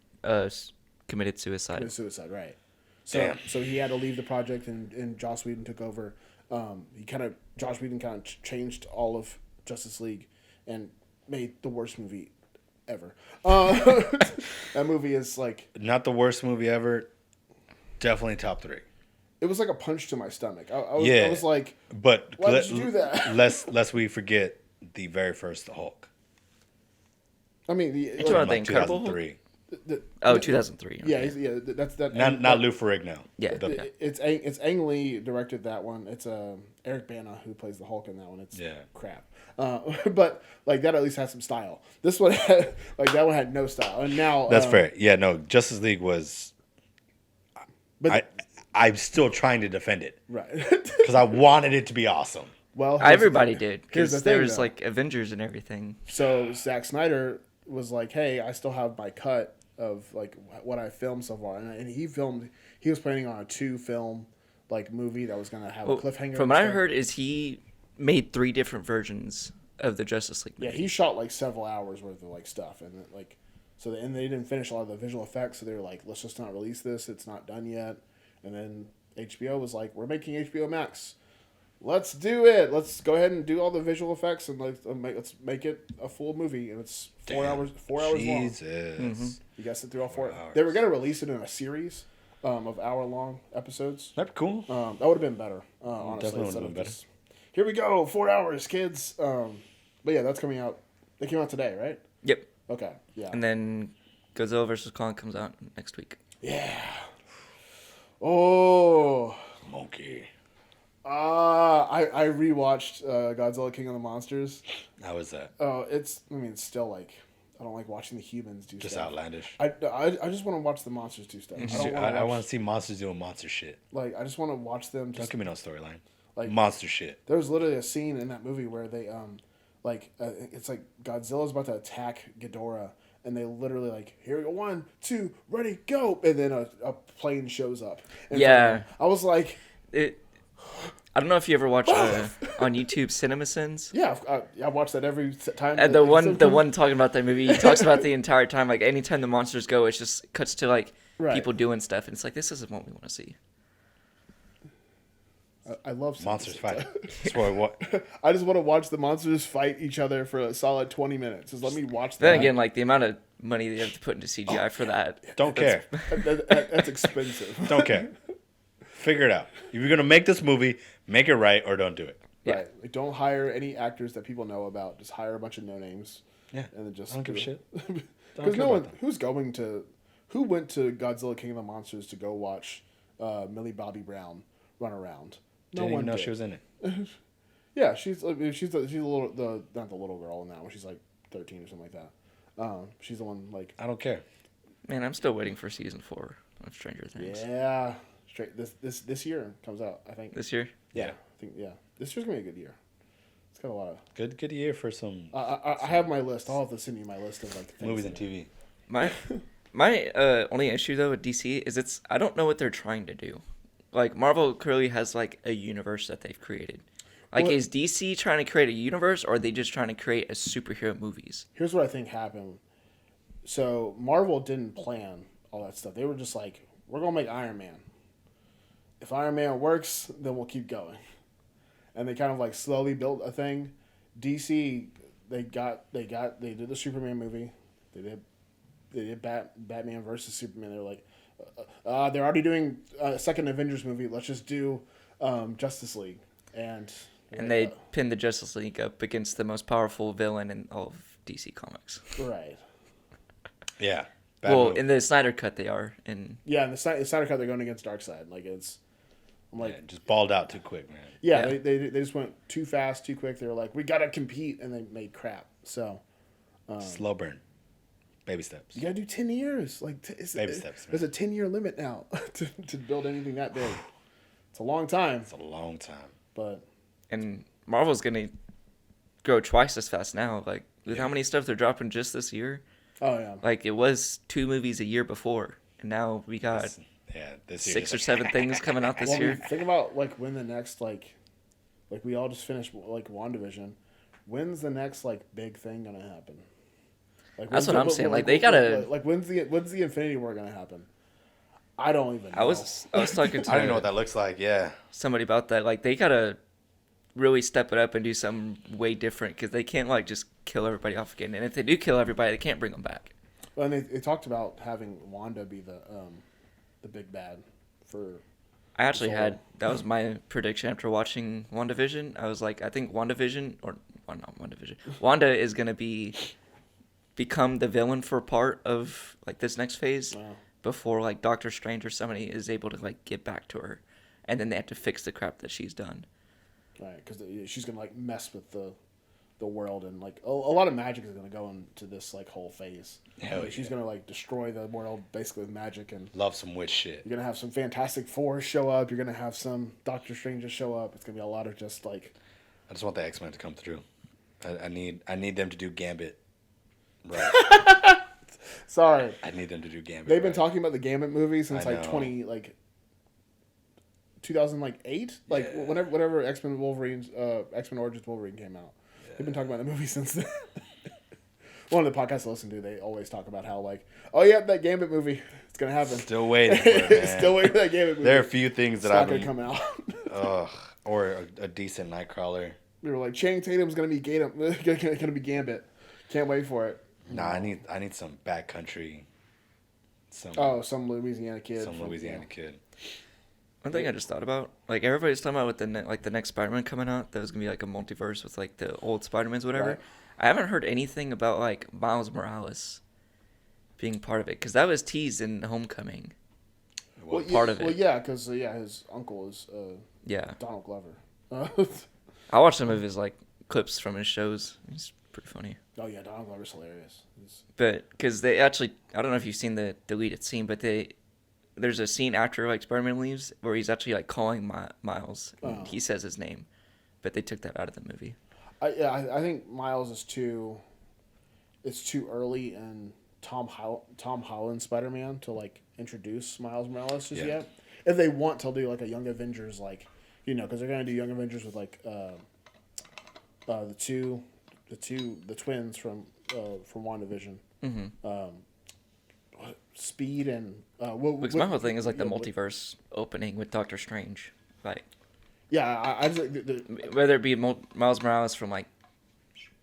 committed suicide. Committed suicide, right? So Damn. so he had to leave the project, and Joss Whedon took over. Joss Whedon kind of changed all of Justice League and made the worst movie ever. That movie is like Not the worst movie ever. Definitely top 3. it was like a punch to my stomach. I was like, But why did you do that? lest we forget the very first Hulk. I mean, You talking about the Incredible Hulk? 2003. 2003. Yeah, Okay. that's that. Not Lou Ferrigno. Yeah. The- It's Ang Lee directed that one. It's Eric Bana who plays the Hulk in that one. It's crap. But like that at least has some style. This one had, that one had no style. And now That's fair. Yeah, no, Justice League was. But I'm still trying to defend it right. because I wanted it to be awesome. Well, Everybody did. Here's the Because thing, there was though. like Avengers and everything. So Zack Snyder was like, "Hey, I still have my cut of like what I filmed so far," and he was planning on a 2-film like movie that was gonna have a cliffhanger. From and what I stuff. heard, is he made 3 different versions of the Justice League Yeah, movie. he shot like several hours worth of like stuff, and like and they didn't finish a lot of the visual effects, so they were like, "Let's just not release this. It's not done yet." And then HBO was like, "We're making HBO Max. Let's do it. Let's go ahead and do all the visual effects and let's make it a full movie." And it's 4 hours. 4 hours long. Jesus. You got to sit through all 4 4 hours. They were gonna release it in a series of hour-long episodes. That'd be cool. That would have been better. Honestly, Definitely instead would've of been just, here we go, 4 hours, kids. But yeah, that's coming out. They came out today, right? Yep. Okay. Yeah. And then Godzilla vs. Kong comes out next week. Yeah. Oh. Monkey. I rewatched Godzilla King of the Monsters. How was that? It's still like I don't like watching the humans do Just stuff. outlandish. I just want to watch the monsters do stuff. I want to see monsters doing monster shit. like I just want to watch them. Don't Just, give me no storyline. Like- Monster shit. there was literally a scene in that movie where they it's like Godzilla's about to attack Ghidorah, and they literally like, here we go, 1, 2, ready, go, and then a plane shows up. And Yeah. I was like, I don't know if you ever watch on YouTube CinemaSins. yeah, I watch that every time. And the one talking about that movie, he talks about the entire time. Like anytime the monsters go, it just cuts to like Right. people doing stuff, and it's like this isn't what we want to see. I love Monsters Simpsons. fight. That's what I want. I just want to watch the monsters fight each other for a solid 20 minutes. Just let me watch that. Then again, like the amount of money they have to put into CGI for that. Don't care. That's expensive. Don't care. Figure it out. If you're gonna make this movie, make it right or don't do it. Yeah. Right. Like, don't hire any actors that people know about. Just hire a bunch of no names. Yeah. And then just I don't give a shit. Because care no about one who went to Godzilla King of the Monsters to go watch Millie Bobby Brown run around. No Didn't one even know did. she was in it. Yeah, she's a little not the little girl now. She's like 13 or something like that. She's the one like I don't care. Man, I'm still waiting for season 4 of Stranger Things. yeah. Straight this year comes out. I think This year? Yeah, I think this year's gonna be a good year. It's got a lot of. Good year for some I have my list. I'll have to send you my list of like things movies and that- TV. My only issue though with DC is I don't know what they're trying to do. Like Marvel clearly has like a universe that they've created. Like Well- is DC trying to create a universe or are they just trying to create a superhero movies? Here's what I think happened. So Marvel didn't plan all that stuff. They were just like, we're gonna make Iron Man. If Iron Man works, then we'll keep going. And they kind of like slowly built a thing. DC, they did the Superman movie. They did Batman versus Superman. They're like, they're already doing a second Avengers movie. Let's just do Justice League. And They pinned the Justice League up against the most powerful villain in all of DC Comics. right. Yeah. Bad well, move. in the Snyder Cut, they are. And Yeah, and the Snyder Cut, they're going against Darkseid. Like, I'm like, Yeah, just balled out too quick, man. yeah, Yeah. They just went too fast, too quick. They were like, we got to compete, and they made crap. So, Slow burn. Baby steps. you got to do 10 years. Like, Baby steps, There's a 10-year limit now to build anything that big. It's a long time, It's a long time. but and Marvel's gonna grow twice as fast now. Like with how many stuff they're dropping just this year. oh yeah, Like it was 2 movies a year before, and now we got This year 6 or just 7 things coming out this Well, I mean, year. think about like when the next like we all just finished like WandaVision. When's the next like big thing gonna happen? Like, That's when's what the- I'm saying, like, they gotta- like when's the Infinity War gonna happen? I don't even know. I was talking to I don't know what that looks like. Yeah. somebody about that. Like they gotta really step it up and do something way different because they can't like just kill everybody off again. And if they do kill everybody, they can't bring them back. Well, and they talked about having Wanda be the big bad for. I actually So- had that was my prediction after watching WandaVision. I was like, I think WandaVision or well, not WandaVision. Wanda is gonna become the villain for part of like this next phase Wow. before like Doctor Strange or somebody is able to like get back to her, and then they have to fix the crap that she's done. Right, because she's gonna like mess with the world, and like a lot of magic is gonna go into this like whole phase. Hell Like, she's yeah. gonna like destroy the world basically with magic, and Love some witch shit. you're gonna have some Fantastic Four show up. You're gonna have some Doctor Strange show up. It's gonna be a lot of just like I just want the X-Men to come through. I need them to do Gambit. Right. sorry. I need them to do Gambit. They've been right. talking about the Gambit movie since I like know. 2008, like Yeah. whenever X-Men Origins Wolverine came out. They've been talking about the movie since then. One of the podcasts I listen to, they always talk about how like, oh yeah, that Gambit movie, it's gonna happen. Still waiting for it, man. Still waiting for that Gambit movie. There are a few things It's that not I've gonna been. come out. Ugh. Or a decent Nightcrawler. They were like, Channing Tatum's gonna be gonna be Gambit. Can't wait for it. Nah, I need some backcountry. Some Louisiana kid. Some Louisiana kid. One thing I just thought about, like everybody's talking about with the next Spider-Man coming out, that was gonna be like a multiverse with like the old Spider-Mans, whatever. Right. I haven't heard anything about like Miles Morales being part of it because that was teased in Homecoming. Well, part of it. Well, yeah, because his uncle is Yeah, Donald Glover. I watched some of his like clips from his shows. He's pretty funny. Oh yeah, Donald Glover's hilarious. But because they actually, I don't know if you've seen the deleted scene, but there's a scene after like Spider-Man leaves where he's actually like calling Miles. And Oh. he says his name, but they took that out of the movie. I think Miles is too. It's too early in Tom Holland Spider-Man to like introduce Miles Morales just Yeah. yet. If they want to do like a Young Avengers, like because they're gonna do Young Avengers with like the twins from WandaVision. Mm-hmm. Speed and Because my whole thing is like the multiverse opening with Doctor Strange, like Yeah, I just like whether it be Miles Morales from like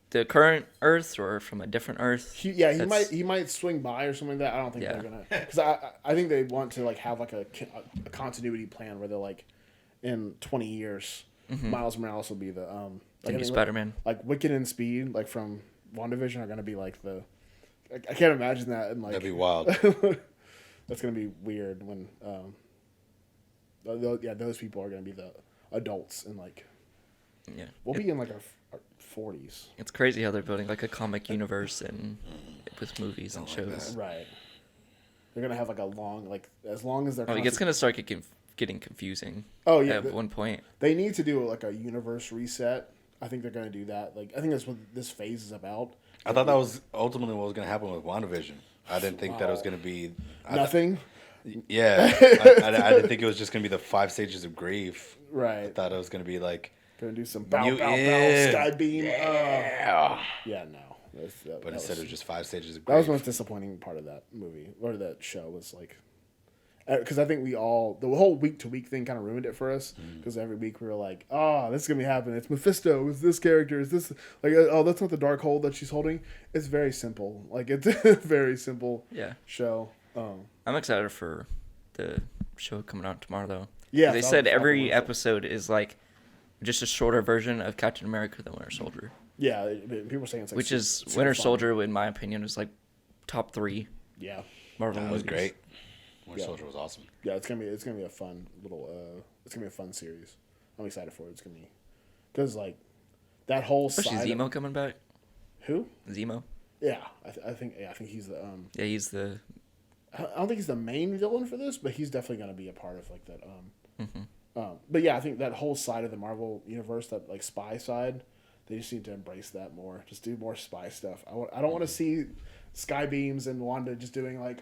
the current Earth or from a different Earth. he might swing by or something like that. I don't think Yeah. they're gonna, because I think they want to like have like a continuity plan where they're like in 20 years, Miles Morales will be the The new Spider-Man. like Wicked and Speed like from WandaVision are gonna be like the I can't imagine that and like That'd be wild. That's gonna be weird when those people are gonna be the adults and like Yeah, we'll be in like our 40s. it's crazy how they're building like a comic universe and with movies and Something like shows. Right. They're gonna have like a long like as long as they're Like it's gonna start getting confusing. Oh, yeah, At one point. they need to do like a universe reset. I think they're gonna do that. Like I think that's what this phase is about. I thought that was ultimately what was going to happen with WandaVision. I didn't think that it was going to be Nothing. Yeah, I didn't think it was just going to be the 5 stages of grief. I Right. thought it was going to be like, Gonna do some bow Yeah. sky beam. yeah. Yeah, no. But instead it was just 5 stages of that was grief. the most disappointing part of that movie or that show was like, because I think the whole week to week thing kind of ruined it for us because every week we were like, oh, this is gonna be happening. It's Mephisto. It's this character. Is this like oh that's not the dark hole that she's holding. It's very simple. Like it's a very simple Yeah. show. I'm excited for the show coming out tomorrow though. Yeah, They said every episode is like just a shorter version of Captain America: The Winter Soldier, Yeah, people are saying it's like which is super Winter fun. Soldier, in my opinion, is like top 3. Yeah, Marvel That was movies. great. Winter Soldier was awesome. Yeah, it's gonna be a fun little it's gonna be a fun series. I'm excited for it. It's gonna be because like that whole Especially side. Zemo coming back. Who? Zemo. Yeah, I think he's the Yeah, he's the. I don't think he's the main villain for this, but he's definitely gonna be a part of like that. Mm-hmm. But yeah, I think that whole side of the Marvel universe, that like spy side, they just need to embrace that more. Just do more spy stuff. I don't want to see Sky Beams and Wanda just doing like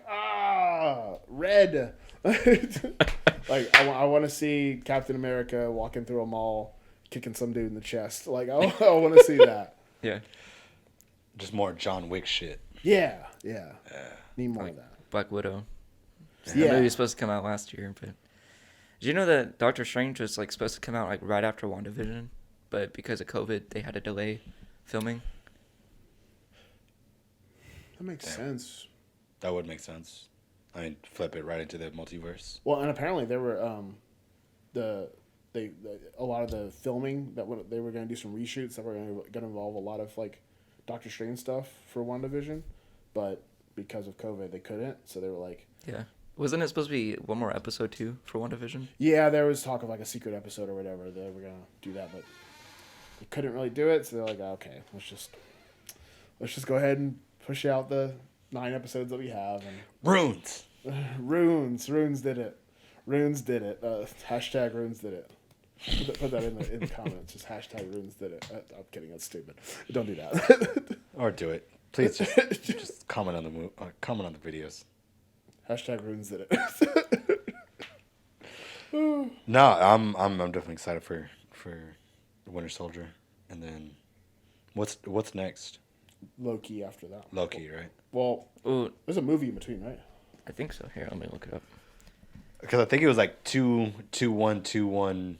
red. Like I want to see Captain America walking through a mall, kicking some dude in the chest. Like I want to see that. Yeah. Just more John Wick shit. Yeah. Need more Like of that. Black Widow. Yeah. That movie was supposed to come out last year, but did you know that Doctor Strange was like supposed to come out like right after WandaVision, but because of COVID, they had to delay filming. That makes sense. That would make sense. I mean, flip it right into the multiverse. Well, and apparently there were a lot of the filming they were going to do some reshoots that were going to involve a lot of like Doctor Strange stuff for WandaVision, but because of COVID they couldn't, so they were like, Yeah. Wasn't it supposed to be one more episode too for WandaVision? yeah, there was talk of like a secret episode or whatever. They were going to do that, but they couldn't really do it, so they're like, okay, let's just go ahead and push out the 9 episodes that we have. And Runes. Runes did it. Runes did it. Hashtag Runes did it. Put that in the comments. Just hashtag Runes did it. I'm kidding. That's stupid. Don't do that. Or do it. Please just comment on the comment on the videos. Hashtag Runes did it. No, I'm definitely excited for Winter Soldier, and then what's next? Loki after that. Loki, right? Well, Oh, there's a movie in between, right? I think so. Here, let me look it up. Because I think it was like 2-1-2-1.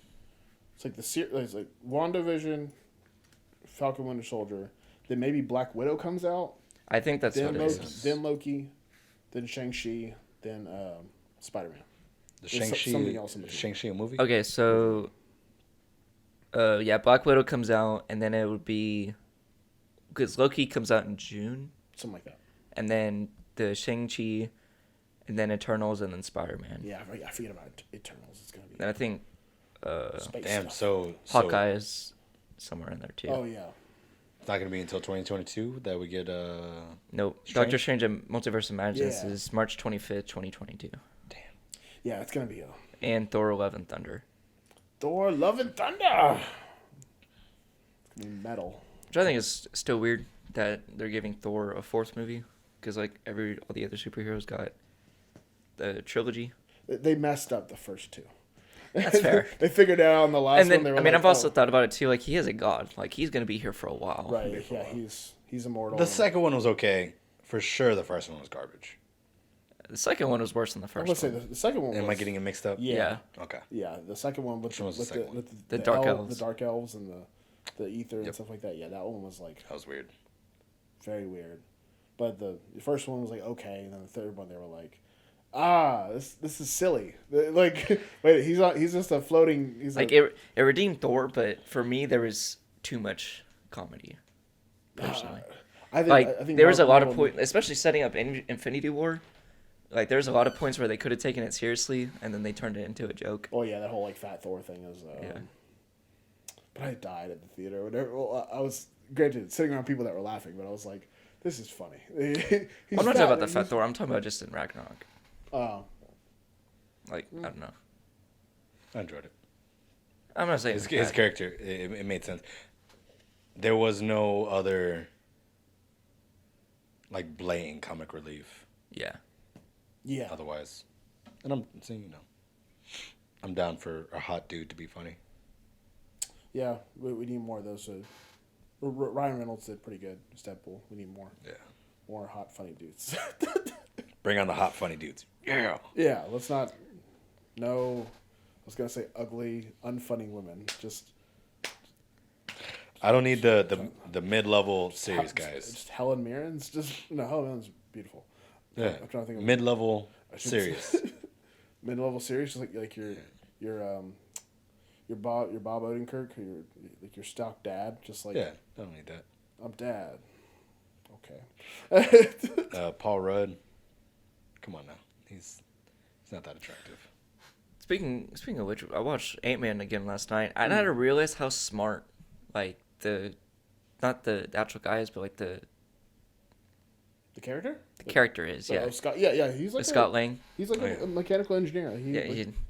It's like it's like WandaVision, Falcon Winter Soldier, then maybe Black Widow comes out, I think that's then what it is. Loki, then Shang-Chi, then Spider-Man. The There's something else in Shang-Chi, between. Shang-Chi movie? Okay, so yeah, Black Widow comes out, and then it would be because Loki comes out in June, Something like that. and then the Shang-Chi, and then Eternals, and then Spider-Man. Yeah, I forget about Eternals. It's gonna be And I think space Damn, stuff. so Hawkeye is somewhere in there too. Oh yeah. it's not gonna be until 2022 that we get Nope. Strange? Doctor Strange and Multiverse of Madness Yeah. is March 25th, 2022. Yeah, it's gonna be And Thor: Love and Thunder. Thor: Love and Thunder. It's gonna be metal. Which I think is still weird that they're giving Thor a 4th movie, because like all the other superheroes got the trilogy. They messed up the first 2. That's fair. They figured it out on the last And then one. They were I've like, also oh, thought about it too. Like, he is a god. Like, he's gonna be here for a while. right. Yeah, he's immortal. the second one was okay. For sure, the first one was garbage. The second one was worse than the I first was one. gonna say the second one. Am was, I getting it mixed up? Yeah. Okay. Yeah, the second one with Which one was the second one? with The Dark elves, Elves. the dark elves, and the ether and Yep. stuff like that. Yeah, that one was like That was weird. very weird. But the first one was like okay, and then the third one they were like, this is silly. Like, wait, he's just a floating. He's Like, it redeemed Thor, but for me, there was too much comedy. Personally. I think there was a lot of Marvel- points, especially setting up Infinity War. Like, there's a lot of points where they could have taken it seriously, and then they turned it into a joke. Oh yeah, that whole like fat Thor thing is. Yeah. But I died at the theater. Whatever. Well, I was granted sitting around people that were laughing, but I was like, this is funny. I'm not talking about the fat Thor. I'm talking about just in Ragnarok. Oh. Like, I don't know. I enjoyed it. I'm not saying His it's bad. character, it made sense. There was no other like blatant comic relief Yeah. Yeah. otherwise. And I'm saying, I'm down for a hot dude to be funny. Yeah. We need more of those. Ryan Reynolds did pretty good as Deadpool. We need more. Yeah. More hot, funny dudes. Bring on the hot funny dudes. Yeah. Yeah, let's not. No, I was gonna say ugly, unfunny women. Just I don't need the mid-level serious guys. Just Helen Mirren's. Just no, Helen Mirren's beautiful. Yeah. I'm trying to think of Mid-level I should serious. mid-level serious, just like your Bob Odenkirk, or your stock dad. Just like Yeah, I don't need that. I'm dad. Okay. Paul Rudd. Come on now. He's not that attractive. Speaking of which, I watched Ant-Man again last night. I had to realize how smart, like, not the actual guy is, but, like, the character? The character is, yeah. Scott, yeah, he's like Scott Lang. He's like a mechanical engineer.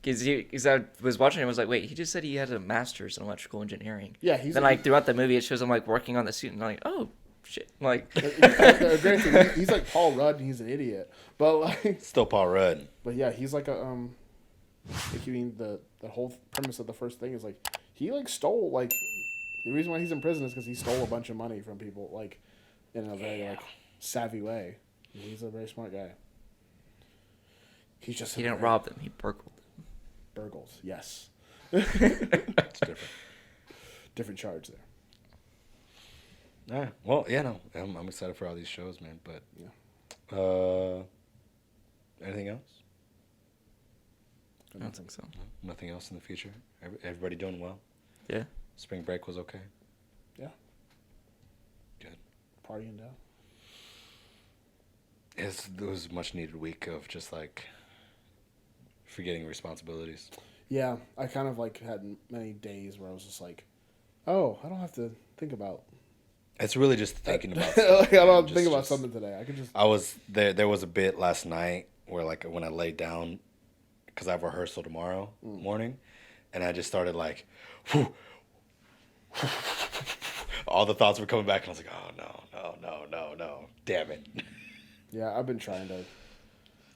Because I was watching it, I was like, wait, he just said he had a master's in electrical engineering. Yeah, then like throughout the movie, it shows him like working on the suit, and I'm like, oh shit, like. He's like Paul Rudd, and he's an idiot, but like still Paul Rudd. But yeah, he's like a like, you mean the whole premise of the first thing is like he like stole like the reason why he's in prison is because he stole a bunch of money from people like in a very like savvy way. He's a very smart guy. He didn't rob them. He burgled them. Burgles, yes. It's different. Different charge there. All right. Well, yeah, no, I'm excited for all these shows, man. But yeah. Anything else? I don't think so. No, nothing else in the future. Everybody doing well. Yeah. Spring break was okay. Yeah. Good. Partying down. It was a much needed week of just like forgetting responsibilities. Yeah, I kind of like had many days where I was just like, oh, I don't have to think about. It's really just thinking about. Like, I don't have to think about something today. I could just. I was there. There was a bit last night where like when I laid down, because I have rehearsal tomorrow morning, and I just started like, whew, all the thoughts were coming back, and I was like, oh no, damn it. Yeah, I've been trying to.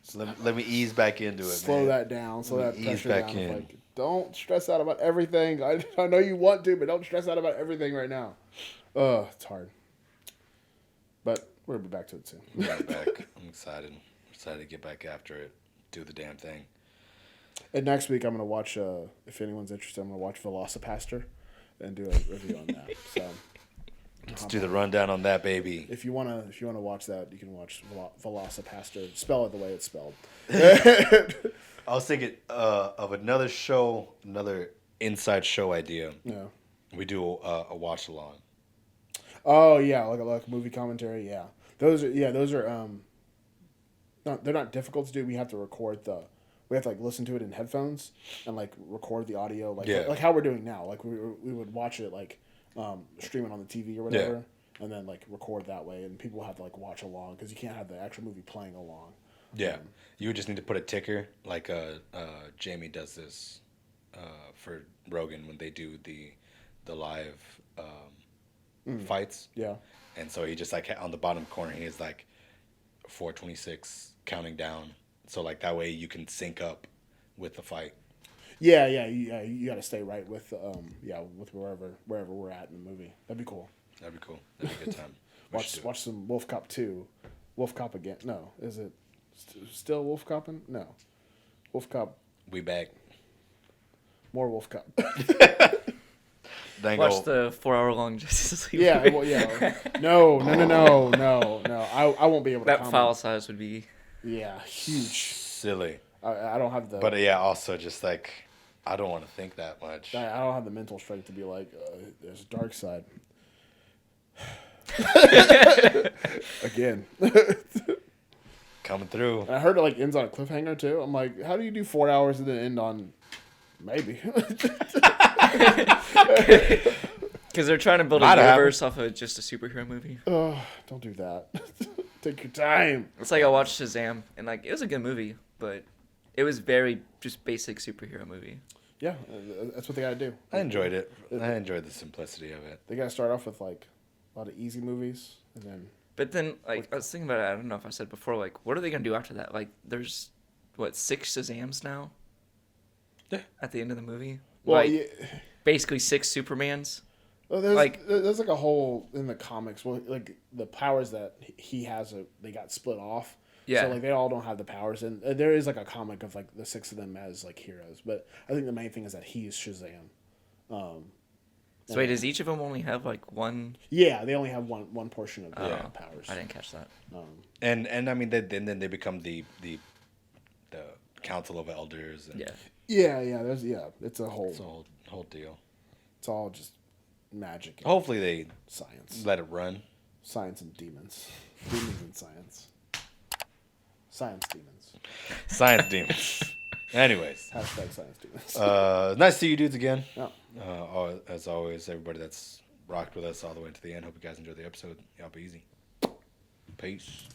So let me ease back into it. Slow man. that down. Slow that pressure back down. in. Like, don't stress out about everything. I know you want to, but don't stress out about everything right now. It's hard. But we'll be back to it soon. We'll be back. I'm excited. I'm excited to get back after it. Do the damn thing. And next week I'm gonna watch. If anyone's interested, I'm gonna watch Velocipaster and do a review on that. So. Let's do the rundown on that, baby. If you wanna watch that, you can watch Velocipaster. Spell it the way it's spelled. I was thinking of another show, another inside show idea. Yeah. We do a watch along. Oh yeah, like movie commentary. Yeah, those are they're not difficult to do. We have to we have to like listen to it in headphones and like record the audio like how we're doing now. Like we would watch it like stream it on the TV or whatever, and then like record that way, and people have to like watch along because you can't have the actual movie playing along. Yeah, you would just need to put a ticker like Jamie does this for Rogan when they do the live fights. Yeah, and so he just like on the bottom corner he is like 4:26 counting down, so like that way you can sync up with the fight. Yeah. You got to stay right with with wherever we're at in the movie. That'd be cool. That'd be cool. That'd be a good time. Watch some Wolf Cop 2. Wolf Cop again. No, is it still Wolf Copping? No, Wolf Cop. We back. More Wolf Cop. Watch the 4-hour-long Justice League. Yeah, well, yeah. No. I won't be able to. That comment. file size would be. Yeah, huge. Silly. I don't have the. But yeah, also just like I don't want to think that much. I don't have the mental strength to be like, there's a dark side. Again. Coming through. And I heard it like ends on a cliffhanger too. I'm like, how do you do 4 hours and then end on maybe? Because they're trying to build a universe off of just a superhero movie. Oh, don't do that. Take your time. It's like I watched Shazam, and like it was a good movie, but it was very just basic superhero movie. Yeah, that's what they gotta do. I enjoyed it. I enjoyed the simplicity of it. They gotta start off with like a lot of easy movies, and then. But then, like, I was thinking about it. I don't know if I said before. Like, what are they gonna do after that? Like, there's 6 Shazams now. Yeah. At the end of the movie. Well, like, yeah. Basically 6 Supermans. Well, there's like a whole in the comics. Well, like the powers that he has, they got split off. Yeah. So like they all don't have the powers, and there is like a comic of like the 6 of them as like heroes. But I think the main thing is that he's Shazam. So wait, does each of them only have like one? Yeah, they only have one portion of the powers. I didn't catch that. And I mean, then they become the Council of Elders. And Yeah. It's a whole deal. It's all just magic. And hopefully they science. let it run. Science and demons. Demons and science. Science demons. Science demons. Anyways. Hashtag science demons. Nice to see you dudes again. Yeah. As always, everybody that's rocked with us all the way to the end. Hope you guys enjoyed the episode. Y'all be easy. Peace.